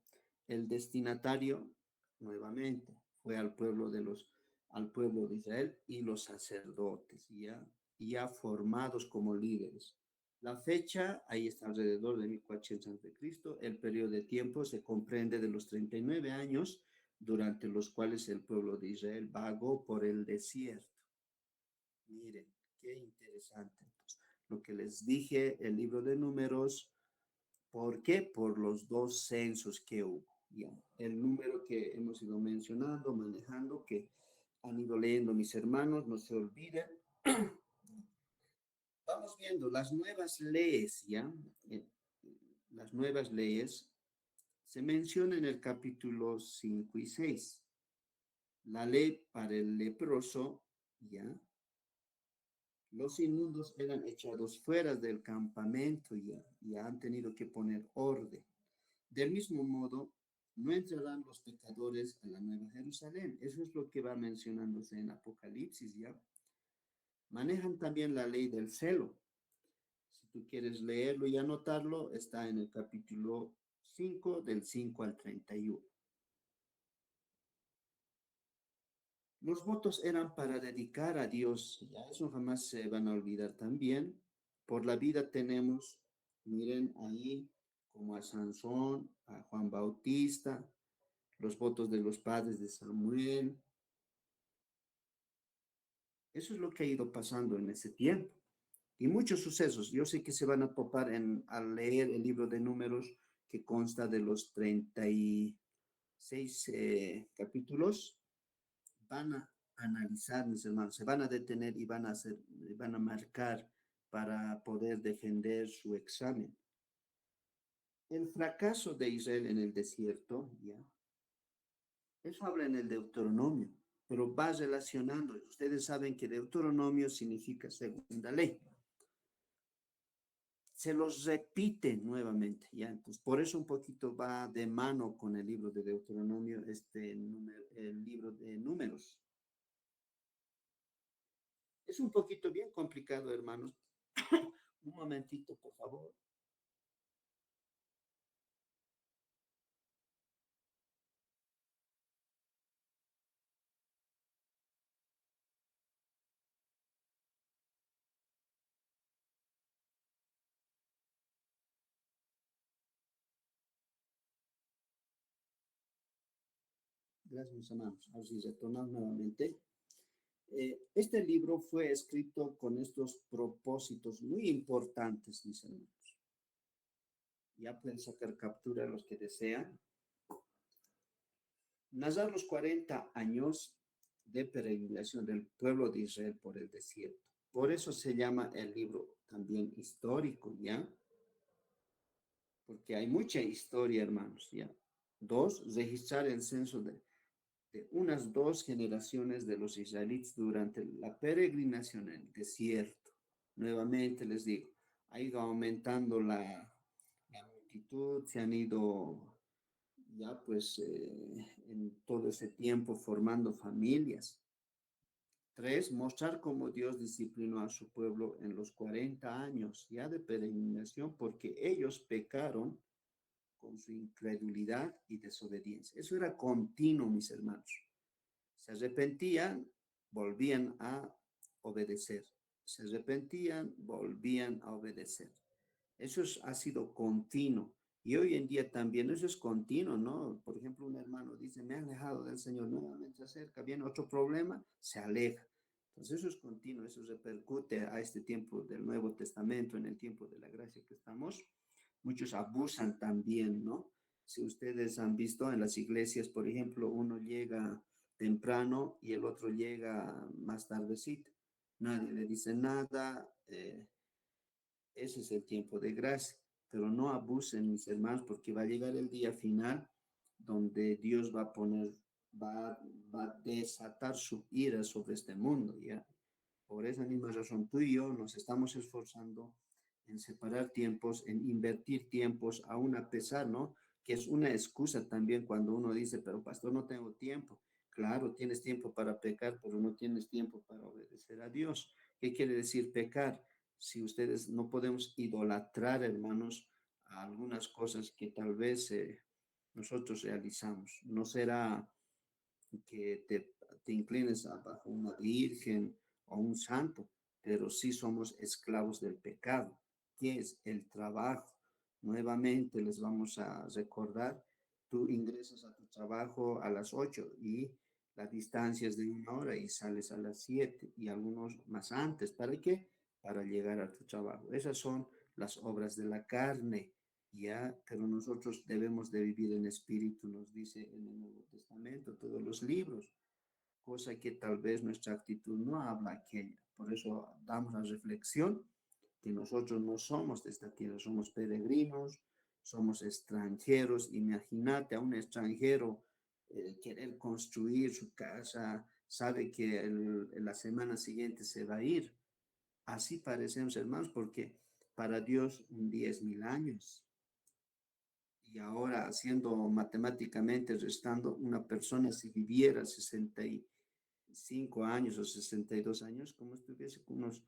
El destinatario, nuevamente, fue al pueblo de Israel y los sacerdotes, ya formados como líderes. La fecha, ahí está alrededor de 1400 a.C. El periodo de tiempo se comprende de los 39 años durante los cuales el pueblo de Israel vagó por el desierto. Miren, qué interesante. Entonces, lo que les dije, el libro de Números, ¿por qué? Por los 2 censos que hubo. Ya. El número que hemos ido mencionando, manejando, que han ido leyendo mis hermanos, no se olviden. Vamos viendo las nuevas leyes, ¿ya? Las nuevas leyes se mencionan en el capítulo 5 y 6. La ley para el leproso, ¿ya? Los inmundos eran echados fuera del campamento y han tenido que poner orden. Del mismo modo, no entrarán los pecadores a la Nueva Jerusalén. Eso es lo que va mencionándose en Apocalipsis, ¿ya? Manejan también la ley del celo. Si tú quieres leerlo y anotarlo, está en el capítulo 5, del 5 al 31. Los votos eran para dedicar a Dios, ya eso jamás se van a olvidar también. Por la vida tenemos, miren ahí, como a Sansón, a Juan Bautista, los votos de los padres de Samuel. Eso es lo que ha ido pasando en ese tiempo. Y muchos sucesos. Yo sé que se van a topar al leer el libro de Números, que consta de los 36 capítulos. Van a analizar, mis hermanos, se van a detener y van a marcar para poder defender su examen. El fracaso de Israel en el desierto, ya, eso habla en el Deuteronomio, pero va relacionando. Ustedes saben que Deuteronomio significa segunda ley. Se los repite nuevamente, ya. Entonces, por eso un poquito va de mano con el libro de Deuteronomio, el libro de Números. Es un poquito bien complicado, hermanos. Un momentito, por favor. Gracias, mis hermanos. Ahora sí, retornamos nuevamente. Este libro fue escrito con estos propósitos muy importantes, mis hermanos. Ya pueden sacar captura los que desean. Narrar los 40 años de peregrinación del pueblo de Israel por el desierto. Por eso se llama el libro también histórico, ¿ya? Porque hay mucha historia, hermanos, ¿ya? 2, registrar el censo de unas 2 generaciones de los israelitas durante la peregrinación en el desierto. Nuevamente les digo, ha ido aumentando la multitud, se han ido ya pues en todo ese tiempo formando familias. 3, mostrar cómo Dios disciplinó a su pueblo en los 40 años ya de peregrinación porque ellos pecaron con su incredulidad y desobediencia. Eso era continuo, mis hermanos. Se arrepentían, volvían a obedecer. Se arrepentían, volvían a obedecer. Eso ha sido continuo. Y hoy en día también eso es continuo, ¿no? Por ejemplo, un hermano dice, me he alejado del Señor, nuevamente se acerca, viene otro problema, se aleja. Entonces eso es continuo, eso repercute a este tiempo del Nuevo Testamento, en el tiempo de la gracia que estamos. Muchos abusan también, ¿no? Si ustedes han visto en las iglesias, por ejemplo, uno llega temprano y el otro llega más tardecito. Nadie le dice nada. Ese es el tiempo de gracia. Pero no abusen, mis hermanos, porque va a llegar el día final donde Dios va a poner, va a desatar su ira sobre este mundo, ¿ya? Por esa misma razón, tú y yo nos estamos esforzando en separar tiempos, en invertir tiempos, aún a pesar, ¿no? Que es una excusa también cuando uno dice, pero pastor, no tengo tiempo. Claro, tienes tiempo para pecar, pero no tienes tiempo para obedecer a Dios. ¿Qué quiere decir pecar? Si ustedes no podemos idolatrar, hermanos, a algunas cosas que tal vez nosotros realizamos. No será que te inclines bajo una virgen o un santo, pero sí somos esclavos del pecado, que es el trabajo. Nuevamente les vamos a recordar, tú ingresas a tu trabajo a las 8 y la distancia es de 1 hora y sales a las 7 y algunos más antes. ¿Para qué? Para llegar a tu trabajo. Esas son las obras de la carne, ya, pero nosotros debemos de vivir en espíritu, nos dice en el Nuevo Testamento, todos los libros, cosa que tal vez nuestra actitud no habla aquella. Por eso damos la reflexión que nosotros no somos de esta tierra, somos peregrinos, somos extranjeros. Imagínate a un extranjero querer construir su casa, sabe que la semana siguiente se va a ir. Así parecemos, hermanos, porque para Dios un día es 1000 años. Y ahora, haciendo matemáticamente, restando, una persona si viviera 65 años o 62 años, como estuviese con unos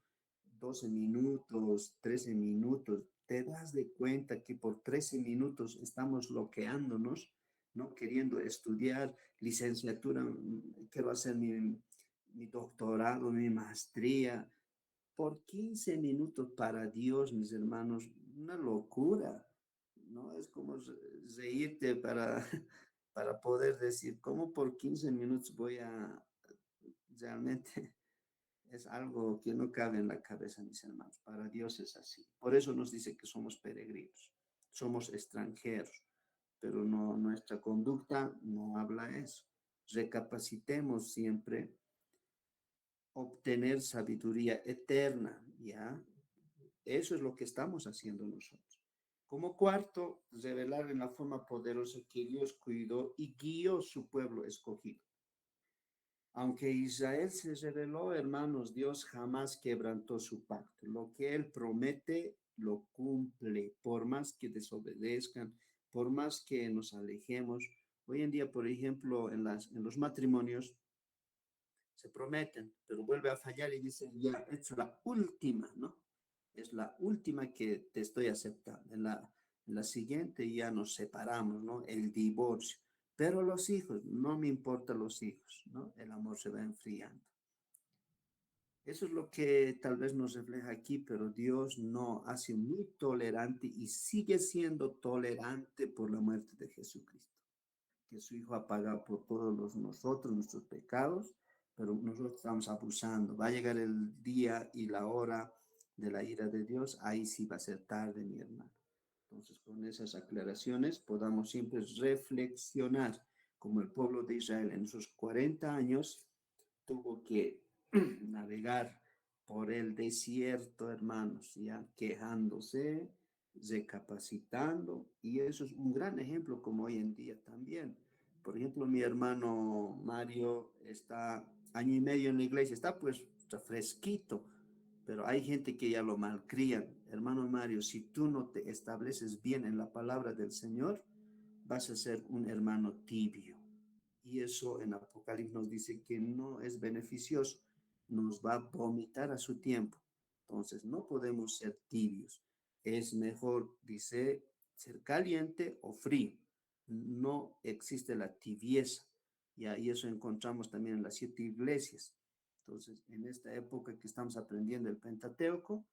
12 minutos, 13 minutos, te das de cuenta que por 13 minutos estamos bloqueándonos, ¿no? Queriendo estudiar licenciatura, quiero hacer mi doctorado, mi maestría, por 15 minutos para Dios, mis hermanos, una locura, ¿no? Es como reírte para, para poder decir, ¿cómo por 15 minutos voy a, realmente es algo que no cabe en la cabeza, mis hermanos. Para Dios es así. Por eso nos dice que somos peregrinos, somos extranjeros, pero no, nuestra conducta no habla eso. Recapacitemos siempre obtener sabiduría eterna, ¿ya? Eso es lo que estamos haciendo nosotros. Como cuarto, revelar en la forma poderosa que Dios cuidó y guió su pueblo escogido. Aunque Israel se reveló, hermanos, Dios jamás quebrantó su pacto. Lo que Él promete, lo cumple, por más que desobedezcan, por más que nos alejemos. Hoy en día, por ejemplo, en los matrimonios, se prometen, pero vuelve a fallar y dice, ya, es la última, ¿no? Es la última que te estoy aceptando. En la siguiente ya nos separamos, ¿no? El divorcio. Pero los hijos, no me importan los hijos, ¿no? El amor se va enfriando. Eso es lo que tal vez nos refleja aquí, pero Dios no ha sido muy tolerante y sigue siendo tolerante por la muerte de Jesucristo, que su Hijo ha pagado por todos nosotros, nuestros pecados, pero nosotros estamos abusando. Va a llegar el día y la hora de la ira de Dios, ahí sí va a ser tarde, mi hermano. Entonces, con esas aclaraciones, podamos siempre reflexionar como el pueblo de Israel en esos 40 años tuvo que navegar por el desierto, hermanos, ya quejándose, recapacitando, y eso es un gran ejemplo como hoy en día también. Por ejemplo, mi hermano Mario está 1 año y medio en la iglesia, está pues está fresquito, pero hay gente que ya lo malcrían. Hermano Mario, si tú no te estableces bien en la palabra del Señor, vas a ser un hermano tibio. Y eso en Apocalipsis nos dice que no es beneficioso, nos va a vomitar a su tiempo. Entonces, no podemos ser tibios. Es mejor, dice, ser caliente o frío. No existe la tibieza. Y ahí eso encontramos también en las 7 iglesias. Entonces, en esta época que estamos aprendiendo el Pentateuco,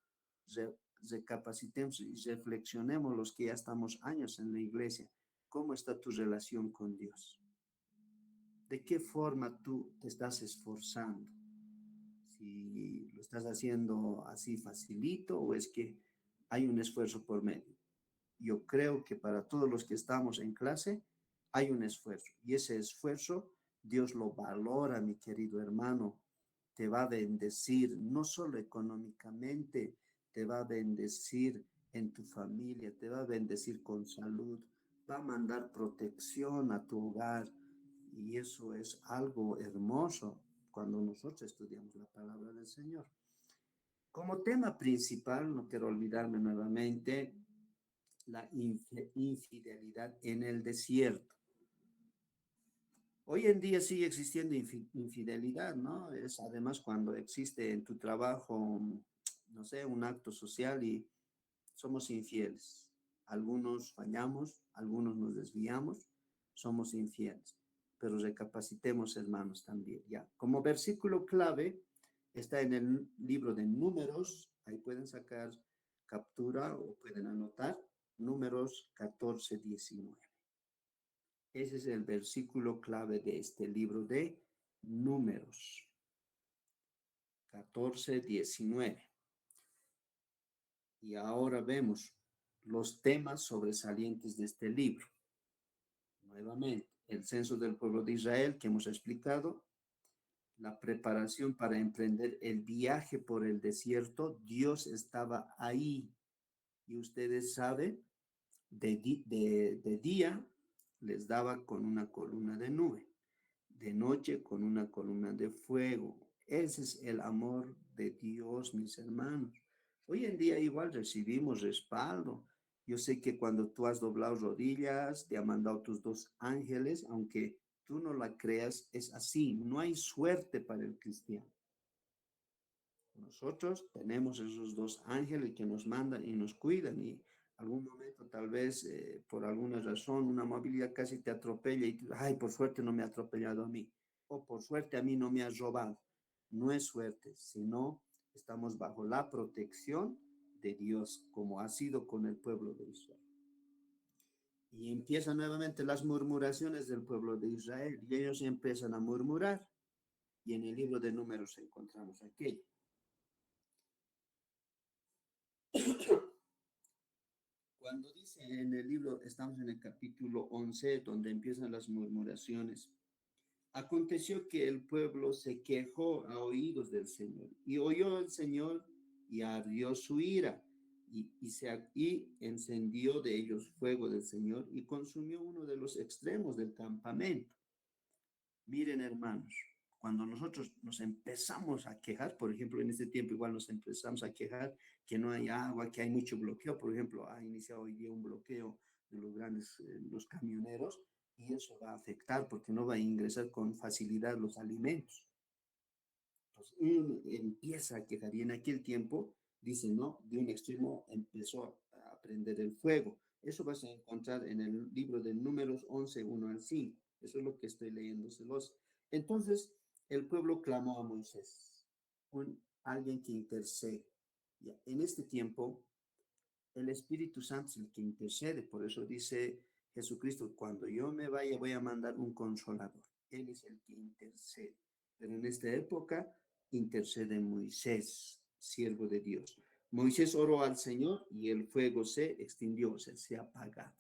recapacitemos y reflexionemos los que ya estamos años en la iglesia. ¿Cómo está tu relación con Dios? ¿De qué forma tú te estás esforzando? Si lo estás haciendo así facilito o es que hay un esfuerzo por medio. Yo creo que para todos los que estamos en clase hay un esfuerzo y ese esfuerzo Dios lo valora, mi querido hermano. Te va a bendecir no solo económicamente, te va a bendecir en tu familia, te va a bendecir con salud, va a mandar protección a tu hogar y eso es algo hermoso cuando nosotros estudiamos la palabra del Señor. Como tema principal, no quiero olvidarme nuevamente, la infidelidad en el desierto. Hoy en día sigue existiendo infidelidad, ¿no? Es además cuando existe en tu trabajo, no sé, un acto social y somos infieles. Algunos fallamos, algunos nos desviamos, somos infieles. Pero recapacitemos, hermanos, también, ¿ya? Como versículo clave está en el libro de Números, ahí pueden sacar captura o pueden anotar, Números 14:19. Ese es el versículo clave de este libro de Números 14:19. Y ahora vemos los temas sobresalientes de este libro. Nuevamente, el censo del pueblo de Israel que hemos explicado, la preparación para emprender el viaje por el desierto, Dios estaba ahí. Y ustedes saben, de día les daba con una columna de nube, de noche con una columna de fuego. Ese es el amor de Dios, mis hermanos. Hoy en día igual recibimos respaldo. Yo sé que cuando tú has doblado rodillas, te ha mandado tus dos ángeles, aunque tú no la creas, es así. No hay suerte para el cristiano. Nosotros tenemos esos dos ángeles que nos mandan y nos cuidan y algún momento tal vez por alguna razón una movilidad casi te atropella y tú, ay, por suerte no me ha atropellado a mí o por suerte a mí no me ha robado. No es suerte, sino estamos bajo la protección de Dios como ha sido con el pueblo de Israel. Y empiezan nuevamente las murmuraciones del pueblo de Israel y ellos empiezan a murmurar y en el libro de Números encontramos aquello. Cuando dice en el libro, estamos en el capítulo 11, donde empiezan las murmuraciones. Aconteció que el pueblo se quejó a oídos del Señor, y oyó el Señor y ardió su ira, y encendió de ellos fuego del Señor y consumió uno de los extremos del campamento. Miren, hermanos, cuando nosotros nos empezamos a quejar, por ejemplo, en este tiempo igual nos empezamos a quejar que no hay agua, que hay mucho bloqueo, por ejemplo, ha iniciado hoy día un bloqueo de los grandes, los camioneros, y eso va a afectar porque no va a ingresar con facilidad los alimentos. Entonces, uno empieza a quejar y en aquel tiempo, dice, no, de un extremo empezó a prender el fuego. Eso vas a encontrar en el libro de Números 11, 1 al 5. Eso es lo que estoy leyéndoselos. Entonces, el pueblo clamó a Moisés, alguien que intercede. Ya, en este tiempo, el Espíritu Santo es el que intercede. Por eso dice Jesucristo, cuando yo me vaya voy a mandar un consolador. Él es el que intercede. Pero en esta época intercede Moisés, siervo de Dios. Moisés oró al Señor y el fuego se extinguió, o sea, se ha apagado.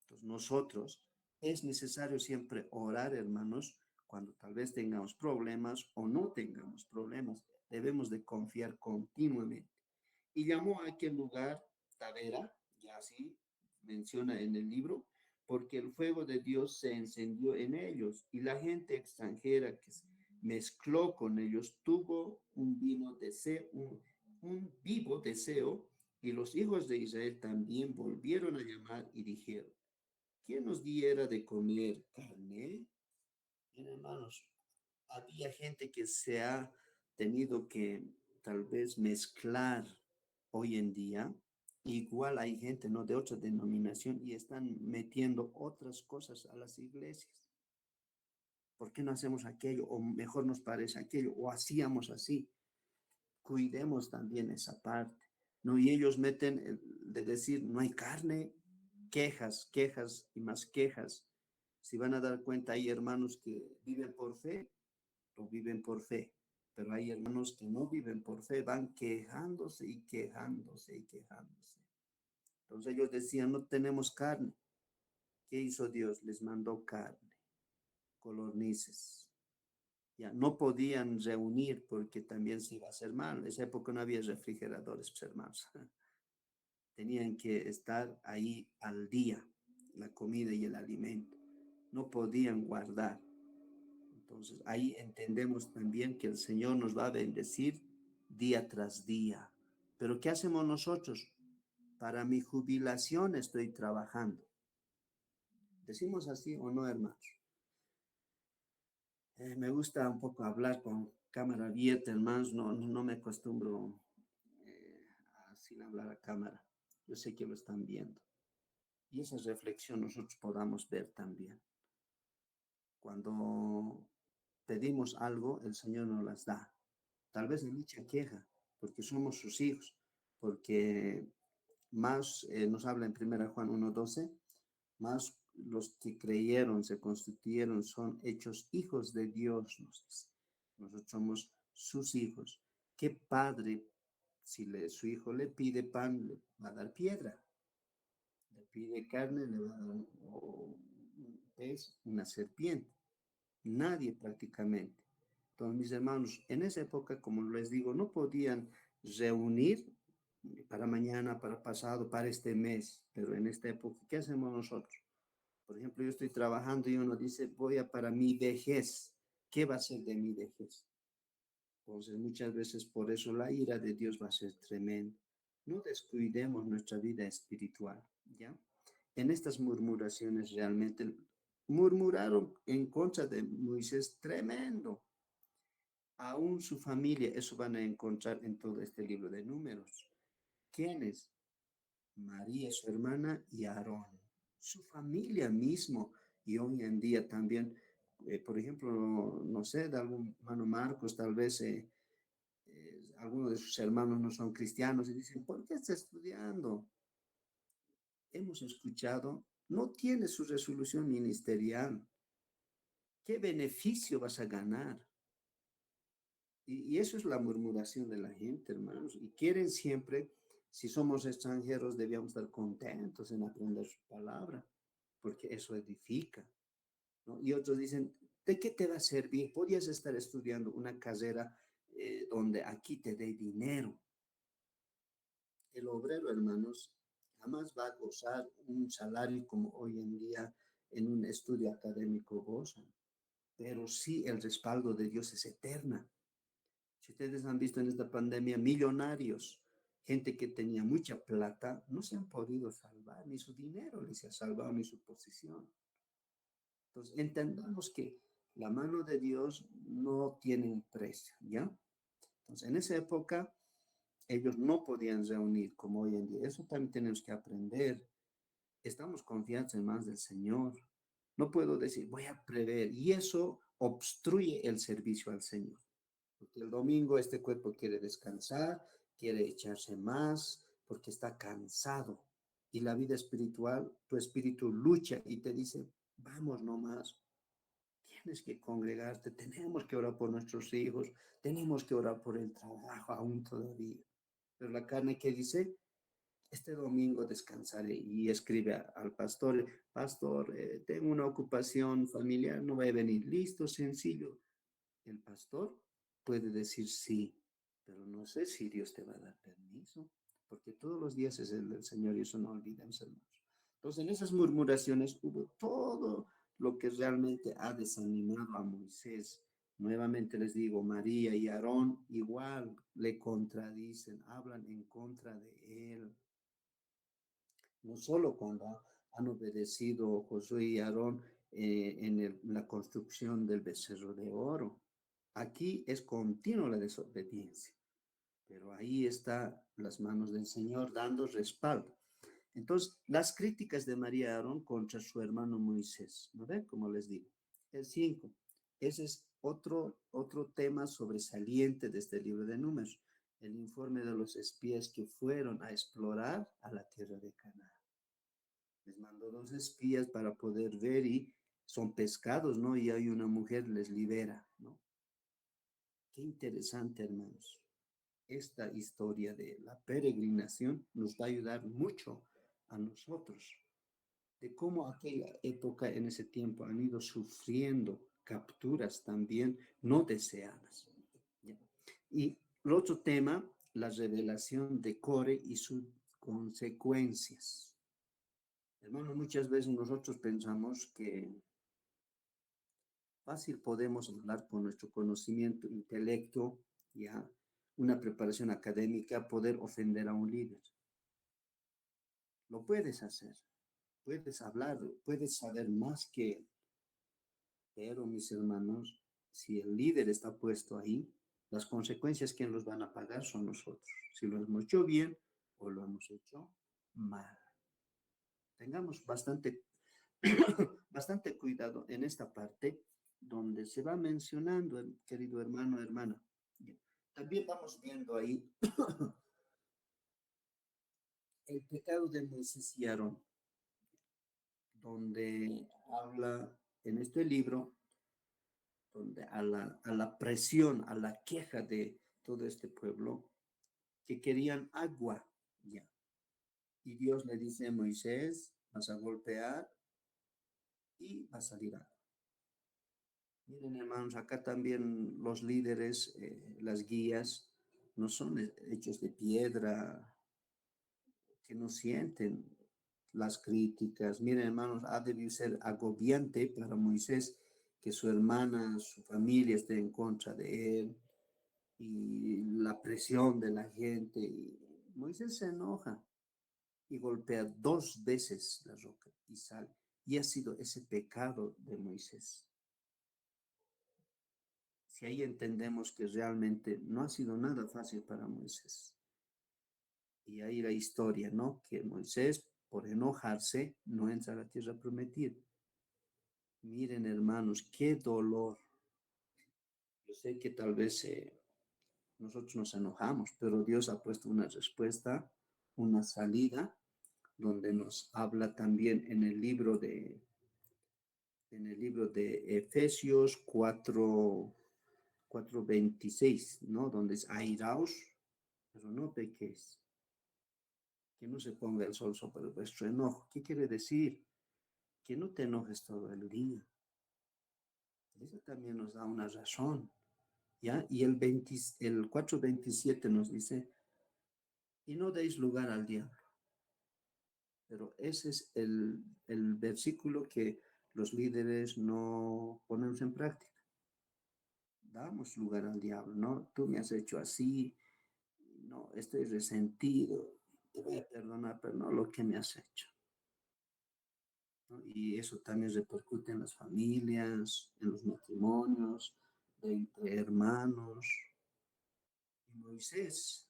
Entonces nosotros es necesario siempre orar, hermanos, cuando tal vez tengamos problemas o no tengamos problemas. Debemos de confiar continuamente. Y llamó a aquel lugar Tavera, ya así menciona en el libro, porque el fuego de Dios se encendió en ellos y la gente extranjera que se mezcló con ellos tuvo un vivo deseo, y los hijos de Israel también volvieron a llamar y dijeron, ¿quién nos diera de comer carne? Bien, hermanos, había gente que se ha tenido que tal vez mezclar hoy en día. Igual hay gente, ¿no? De otra denominación y están metiendo otras cosas a las iglesias. ¿Por qué no hacemos aquello? O mejor nos parece aquello, o hacíamos así. Cuidemos también esa parte, ¿no? Y ellos meten de decir, no hay carne, quejas, quejas y más quejas. Si van a dar cuenta, hay hermanos que viven por fe o viven por fe, pero hay hermanos que no viven por fe, van quejándose y quejándose y quejándose. Entonces ellos decían, no tenemos carne. ¿Qué hizo Dios? Les mandó carne, codornices. Ya no podían reunir porque también se iba a hacer mal. En esa época no había refrigeradores, pues, hermanos. Tenían que estar ahí al día, la comida y el alimento. No podían guardar. Entonces ahí entendemos también que el Señor nos va a bendecir día tras día. Pero ¿qué hacemos nosotros? Para mi jubilación estoy trabajando. ¿Decimos así o no, hermanos? Me gusta un poco hablar con cámara abierta, hermanos. No me acostumbro sin hablar a cámara. Yo sé que lo están viendo. Y esa reflexión nosotros podamos ver también. Cuando pedimos algo, el Señor nos las da. Tal vez de mucha queja, porque somos sus hijos, porque más nos habla en 1 Juan 1:12, más los que creyeron, se constituyeron, son hechos hijos de Dios, nos dice. Nosotros somos sus hijos. ¿Qué padre, si su hijo le pide pan, le va a dar piedra? Le pide carne, le va a dar un pez, una serpiente. Nadie prácticamente. Entonces, mis hermanos, en esa época, como les digo, no podían reunir para mañana, para pasado, para este mes, pero en esta época, ¿qué hacemos nosotros? Por ejemplo, yo estoy trabajando y uno dice, voy a para mi vejez. ¿Qué va a ser de mi vejez? Entonces, muchas veces por eso la ira de Dios va a ser tremenda. No descuidemos nuestra vida espiritual, ¿ya? En estas murmuraciones realmente murmuraron en contra de Moisés tremendo. Aún su familia, eso van a encontrar en todo este libro de Números. ¿Quiénes? María, su hermana, y Aarón. Su familia mismo. Y hoy en día también, por ejemplo, no sé, de algún hermano Marcos, tal vez algunos de sus hermanos no son cristianos y dicen, ¿por qué está estudiando? Hemos escuchado, no tiene su resolución ministerial. ¿Qué beneficio vas a ganar? Y eso es la murmuración de la gente, hermanos. Y quieren siempre, si somos extranjeros, debíamos estar contentos en aprender su palabra, porque eso edifica, ¿no? Y otros dicen, ¿de qué te va a servir? Podrías estar estudiando una carrera donde aquí te dé dinero. El obrero, hermanos, jamás va a gozar un salario como hoy en día en un estudio académico gozan, pero sí el respaldo de Dios es eterna. Si ustedes han visto en esta pandemia, millonarios, gente que tenía mucha plata, no se han podido salvar, ni su dinero les ha salvado, ni su posición. Entonces, entendamos que la mano de Dios no tiene un precio, ¿ya? Entonces, en esa época, ellos no podían reunir como hoy en día. Eso también tenemos que aprender. Estamos confiados en más del Señor. No puedo decir, voy a prever, y eso obstruye el servicio al Señor. Porque el domingo este cuerpo quiere descansar, quiere echarse más, porque está cansado. Y la vida espiritual, tu espíritu lucha y te dice, vamos nomás, tienes que congregarte, tenemos que orar por nuestros hijos, tenemos que orar por el trabajo aún todavía. Pero la carne que dice, este domingo descansaré y escribe al pastor, pastor, tengo una ocupación familiar, no voy a venir. Listo, sencillo. El pastor puede decir sí, pero no sé si Dios te va a dar permiso, porque todos los días es el del Señor y eso no olvidemos, hermanos. Entonces, en esas murmuraciones hubo todo lo que realmente ha desanimado a Moisés. Nuevamente les digo, María y Aarón igual le contradicen, hablan en contra de él. No solo cuando han obedecido Josué y Aarón en la construcción del becerro de oro. Aquí es continua la desobediencia, pero ahí está las manos del Señor dando respaldo. Entonces, las críticas de María y Aarón contra su hermano Moisés, ¿no ven? Como les digo. El 5. Ese es otro tema sobresaliente de este libro de Números, el informe de los espías que fueron a explorar a la tierra de Canaán. Les mandó 2 espías para poder ver y son pescados, ¿no? Y hay una mujer, les libera, ¿no? Qué interesante, hermanos. Esta historia de la peregrinación nos va a ayudar mucho a nosotros, de cómo aquella época en ese tiempo han ido sufriendo capturas también no deseadas. ¿Ya? Y el otro tema, la revelación de Core y sus consecuencias. Hermano, muchas veces nosotros pensamos que fácil podemos hablar con nuestro conocimiento, intelecto, ya, una preparación académica, poder ofender a un líder. Lo puedes hacer, puedes hablar, puedes saber más que él. Pero, mis hermanos, si el líder está puesto ahí, las consecuencias que nos van a pagar son nosotros. Si lo hemos hecho bien o lo hemos hecho mal. Tengamos bastante, bastante cuidado en esta parte donde se va mencionando, querido hermano, hermana. También vamos viendo ahí el pecado de Moisés y Aarón, donde habla en este libro, donde a la presión, a la queja de todo este pueblo, que querían agua ya. Y Dios le dice a Moisés, vas a golpear y va a salir agua. Miren, hermanos, acá también los líderes, las guías, no son hechos de piedra, que no sienten las críticas. Miren, hermanos, ha debido ser agobiante para Moisés que su hermana, su familia esté en contra de él y la presión de la gente. Y Moisés se enoja y golpea 2 veces la roca y sale. Y ha sido ese pecado de Moisés. Si ahí entendemos que realmente no ha sido nada fácil para Moisés. Y ahí la historia, ¿no? Que Moisés, por enojarse, no entra a la tierra prometida. Miren, hermanos, qué dolor. Yo sé que tal vez nosotros nos enojamos, pero Dios ha puesto una respuesta, una salida, donde nos habla también en el libro de Efesios 4:26, ¿no? Donde es airaos, pero no pequéis. Que no se ponga el sol sobre vuestro enojo. ¿Qué quiere decir? Que no te enojes todo el día. Eso también nos da una razón, ¿ya? Y el 4:27 nos dice, y no deis lugar al diablo. Pero ese es el versículo que los líderes no ponemos en práctica. Damos lugar al diablo, ¿no? Tú me has hecho así, no, estoy resentido, te voy a perdonar, pero no lo que me has hecho, ¿no? Y eso también repercute en las familias, en los matrimonios, entre hermanos. Y Moisés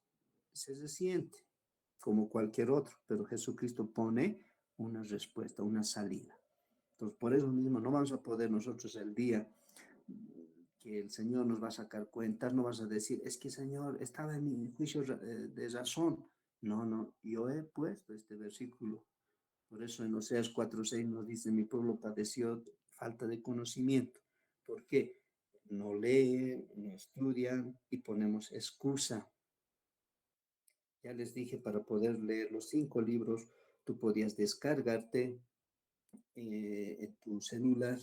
se resiente como cualquier otro, pero Jesucristo pone una respuesta, una salida. Entonces, por eso mismo no vamos a poder nosotros el día que el Señor nos va a sacar cuentas, no vas a decir, es que Señor, estaba en mi juicio de razón. No, no, yo he puesto este versículo. Por eso en Oseas 4:6 nos dice, mi pueblo padeció falta de conocimiento. ¿Por qué? No leen, no estudian y ponemos excusa. Ya les dije, para poder leer los 5 libros, tú podías descargarte en tu celular,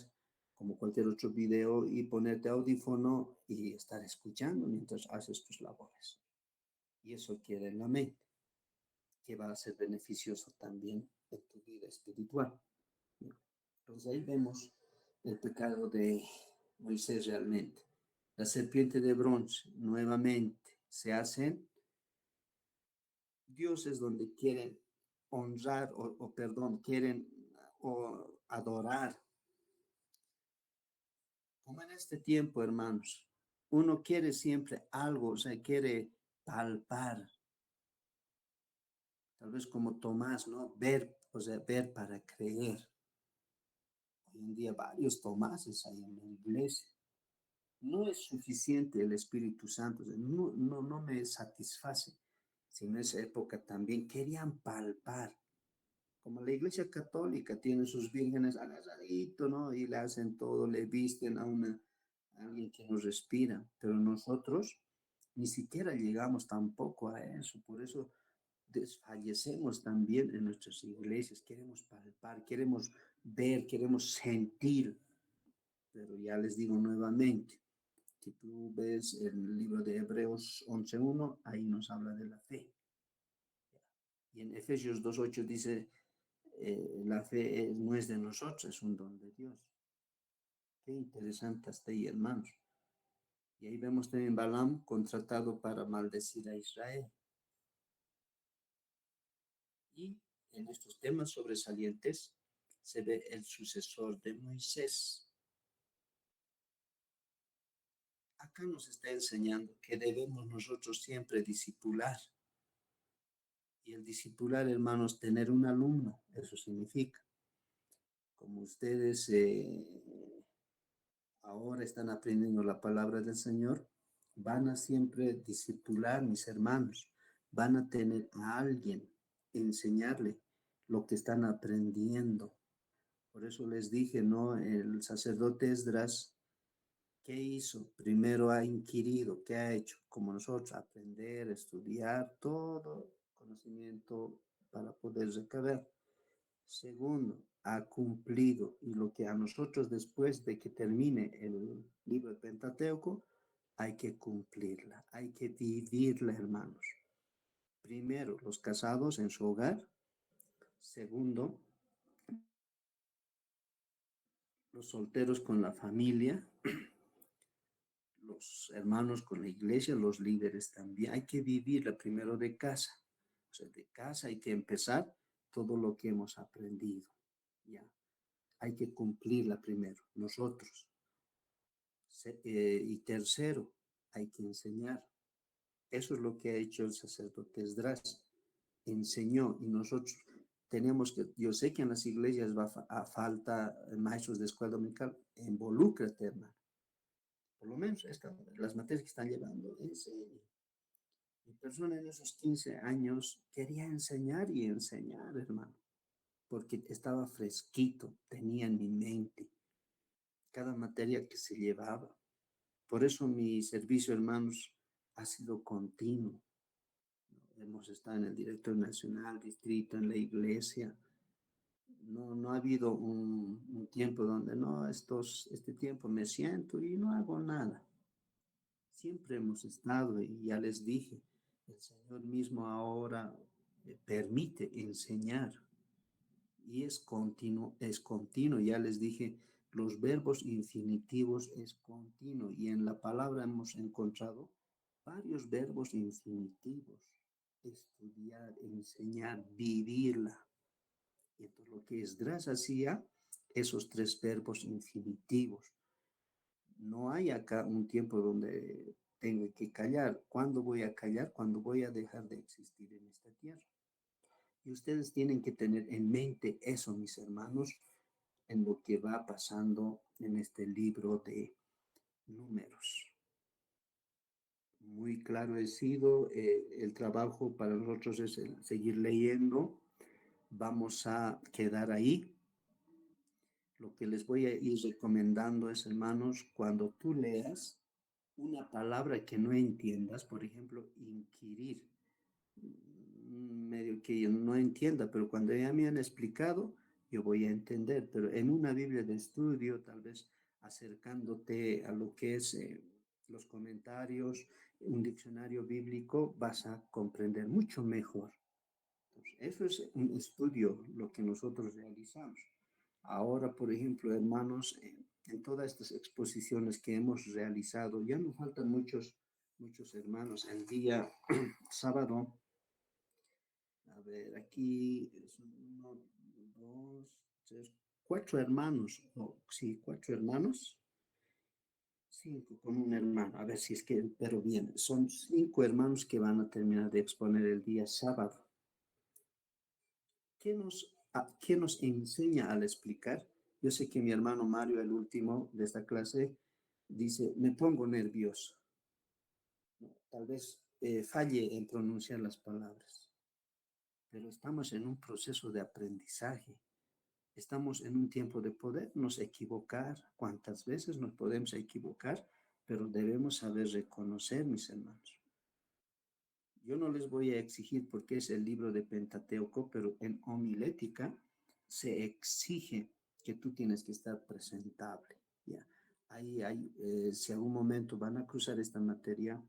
como cualquier otro video, y ponerte audífono y estar escuchando mientras haces tus labores. Y eso queda en la mente, que va a ser beneficioso también en tu vida espiritual. Entonces ahí vemos el pecado de Moisés realmente. La serpiente de bronce, nuevamente, se hacen dioses donde quieren honrar perdón, quieren o adorar. Como en este tiempo, hermanos, uno quiere siempre algo, o sea, quiere palpar, tal vez como Tomás, ¿no? Ver, o sea, ver para creer. Hoy en día varios Tomases hay en la iglesia. No es suficiente el Espíritu Santo, o sea, no me satisface. Si en esa época también querían palpar, como la iglesia católica tiene sus vírgenes agarradito, ¿no? Y le hacen todo, le visten a alguien que nos respira, pero nosotros ni siquiera llegamos tampoco a eso, por eso desfallecemos también en nuestras iglesias, queremos palpar, queremos ver, queremos sentir, pero ya les digo nuevamente, si tú ves el libro de Hebreos 11:1, ahí nos habla de la fe. Y en Efesios 2:8 dice, la fe no es de nosotros, es un don de Dios. Qué interesante hasta ahí, hermanos. Y ahí vemos también Balaam contratado para maldecir a Israel. Y en estos temas sobresalientes se ve el sucesor de Moisés. Acá nos está enseñando que debemos nosotros siempre discipular. Y el discipular, hermanos, tener un alumno, eso significa. Como ustedes ahora están aprendiendo la palabra del Señor, van a siempre discipular, mis hermanos. Van a tener a alguien, enseñarle lo que están aprendiendo. Por eso les dije, ¿no? El sacerdote Esdras, ¿qué hizo? Primero ha inquirido, ¿qué ha hecho? Como nosotros, aprender, estudiar, todo conocimiento para poder recabar. Segundo, ha cumplido. Y lo que a nosotros después de que termine el libro de Pentateuco, hay que cumplirla, hay que vivirla, hermanos. Primero, los casados en su hogar. Segundo, los solteros con la familia, los hermanos con la iglesia, los líderes también. Hay que vivirla primero de casa. O sea, de casa hay que empezar todo lo que hemos aprendido. Ya. Hay que cumplirla primero, nosotros. Y tercero, hay que enseñar. Eso es lo que ha hecho el sacerdote Esdras. Enseñó y nosotros tenemos que, yo sé que en las iglesias va a falta maestros de escuela dominical, involúcrate, hermano. Por lo menos las materias que están llevando, enseña. Mi persona en esos 15 años quería enseñar y enseñar, hermano, porque estaba fresquito, tenía en mi mente cada materia que se llevaba. Por eso mi servicio, hermanos, ha sido continuo. Hemos estado en el directorio nacional, distrito, en la iglesia. No ha habido un tiempo donde este tiempo me siento y no hago nada. Siempre hemos estado y ya les dije, el Señor mismo ahora permite enseñar y es continuo, ya les dije, los verbos infinitivos es continuo y en la palabra hemos encontrado varios verbos infinitivos, estudiar, enseñar, vivirla. Y entonces lo que Esdras hacía, esos tres verbos infinitivos. No hay acá un tiempo donde tengo que callar. ¿Cuándo voy a callar? Cuando voy a dejar de existir en esta tierra. Y ustedes tienen que tener en mente eso, mis hermanos, en lo que va pasando en este libro de Números. Muy claro he sido, el trabajo para nosotros es seguir leyendo. Vamos a quedar ahí. Lo que les voy a ir recomendando es, hermanos, cuando tú leas una palabra que no entiendas, por ejemplo, inquirir, medio que yo no entienda, pero cuando ya me han explicado, yo voy a entender, pero en una Biblia de estudio, tal vez acercándote a lo que es los comentarios, un diccionario bíblico, vas a comprender mucho mejor. Entonces, eso es un estudio, lo que nosotros realizamos. Ahora, por ejemplo, hermanos, en todas estas exposiciones que hemos realizado, ya nos faltan muchos hermanos. El día sábado, a ver, aquí son uno, dos, tres, cuatro hermanos, sí, cuatro hermanos, cinco con un hermano, a ver si es que, pero bien, son 5 hermanos que van a terminar de exponer el día sábado. ¿Qué nos enseña al explicar? Yo sé que mi hermano Mario, el último de esta clase, dice, me pongo nervioso. Tal vez falle en pronunciar las palabras, pero estamos en un proceso de aprendizaje. Estamos en un tiempo de podernos equivocar. ¿Cuántas veces nos podemos equivocar? Pero debemos saber reconocer, mis hermanos. Yo no les voy a exigir porque es el libro de Pentateuco, pero en homilética se exige que tú tienes que estar presentable. ¿Ya? Si algún momento van a cruzar esta materia,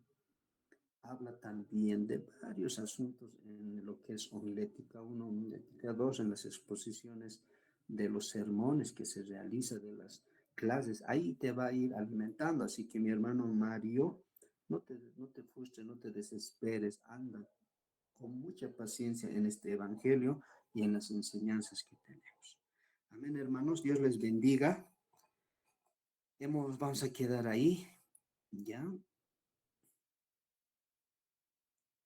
habla también de varios asuntos en lo que es homilética 1, homilética 2, en las exposiciones de los sermones que se realizan, de las clases, ahí te va a ir alimentando. Así que mi hermano Mario, no te frustres, no te desesperes, anda con mucha paciencia en este evangelio y en las enseñanzas que tenemos. Amén, hermanos, Dios les bendiga. Vamos a quedar ahí, ¿ya?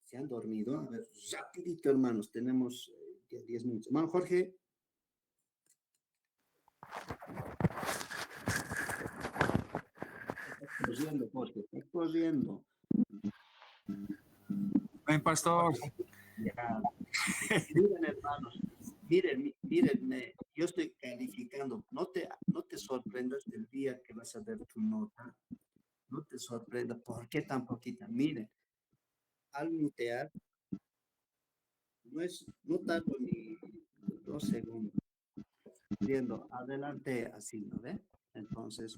Se han dormido. A ver, rapidito, hermanos, tenemos 10 minutos. Hermano Jorge. Está corriendo, Jorge, está corriendo. Amén, pastor. Ya. Miren, hermanos, mírenme, yo estoy calificando. No te sorprendas del día que vas a ver tu nota. No te sorprendas. ¿Por qué tan poquita? Miren, al mutear, no tardo ni 2 segundos. Viendo adelante así, ¿no ve? Entonces,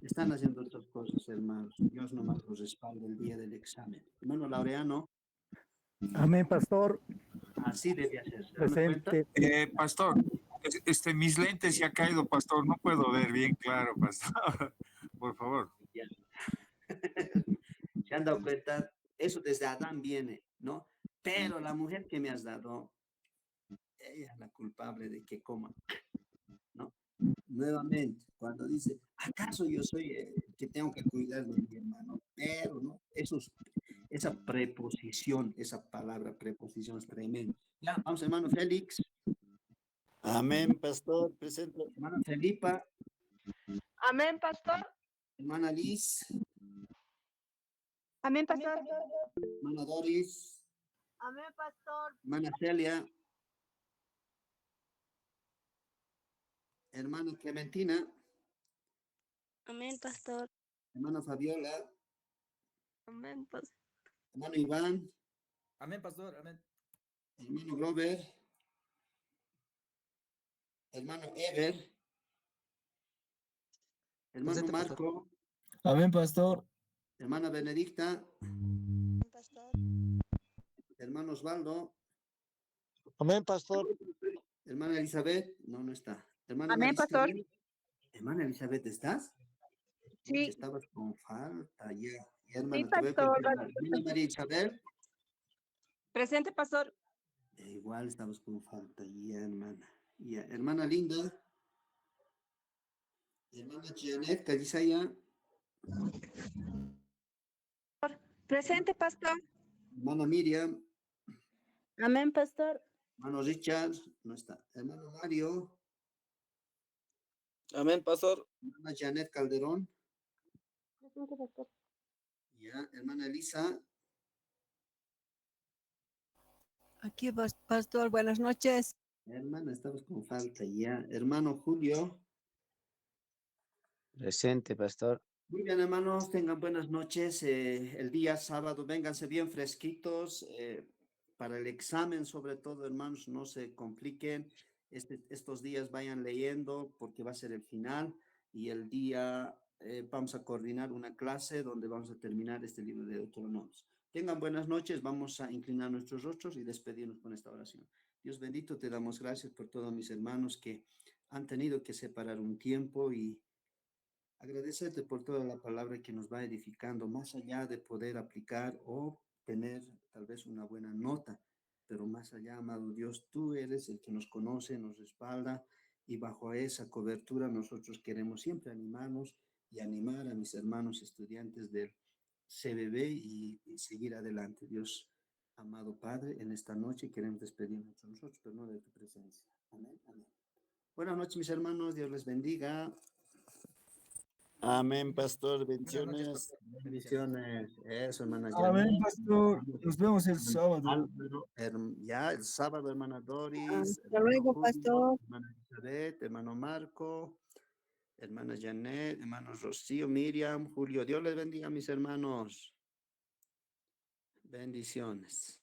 están haciendo otras cosas, hermanos. Dios nomás los respalda el día del examen. Hermano Laureano, Amén, pastor. así debe hacer. ¿Se dan cuenta? Presente. Pastor, mis lentes se han caído, pastor. No puedo ver bien claro, pastor. Por favor. Ya. ¿Se han dado cuenta? Eso desde Adán viene, ¿no? Pero la mujer que me has dado, ella es la culpable de que coma, ¿no? Nuevamente, cuando dice, ¿acaso yo soy el que tengo que cuidar de mi hermano? Pero, ¿no? Esa preposición, esa palabra preposición es tremenda. Ya, vamos, hermano Félix. Amén, pastor, presente. Hermana Felipa. Amén, pastor. Hermana Liz. Amén, pastor. Hermana Doris. Amén, pastor. Hermana Celia. Hermana Clementina. Amén, pastor. Hermana Fabiola. Amén, pastor. Hermano Iván. Amén, pastor. Amén. Hermano Robert. Hermano Ever. Hermano Presente, pastor. Marco. Amén, pastor. Hermana Benedicta. Pastor. Hermano Osvaldo. Amén, pastor. Hermana Elizabeth. No está. Hermana Amén, pastor. Marisabel. Hermana Elizabeth, ¿estás? Sí. Estabas con falta ya. Sí, Hermana, te voy a pastor. confirmar. Hermana María Isabel. Presente, pastor. Igual estamos con falta ya, hermana. Ya, hermana Linda. Hermana Janet Calizaya. Presente, pastor. Hermana Miriam. Amén, pastor. Hermano Richard. No está. Hermano Mario. Amén, pastor. Hermana Janet Calderón. Presente, pastor. Ya, hermana Elisa. Aquí, pastor, buenas noches. Hermana, estamos con falta ya. Hermano Julio. Presente, pastor. Muy bien, hermanos, tengan buenas noches. El día sábado, vénganse bien fresquitos para el examen, sobre todo, hermanos, no se compliquen. Estos días vayan leyendo porque va a ser el final y el día vamos a coordinar una clase donde vamos a terminar este libro de Deuteronomios. Tengan buenas noches, vamos a inclinar nuestros rostros y despedirnos con esta oración. Dios bendito, te damos gracias por todos mis hermanos que han tenido que separar un tiempo y agradecerte por toda la palabra que nos va edificando, más allá de poder aplicar o tener tal vez una buena nota, pero más allá, amado Dios, tú eres el que nos conoce, nos respalda y bajo esa cobertura nosotros queremos siempre animarnos y animar a mis hermanos estudiantes del CBB y seguir adelante. Dios, amado Padre, en esta noche queremos despedirnos de nosotros, pero no de tu presencia. Amén, amén. Buenas noches, mis hermanos, Dios les bendiga. Amén, pastor. Buenas noches, Bendiciones. pastor. Bendiciones. Eso, hermana Amén, Janet. pastor. Nos vemos el sábado. Álvaro, ya el sábado, hermana Doris, Hasta luego, Julio, pastor. hermana Elizabeth, hermano Marco, hermana Janet, hermanos Rocío, Miriam, Julio. Dios les bendiga, mis hermanos. Bendiciones.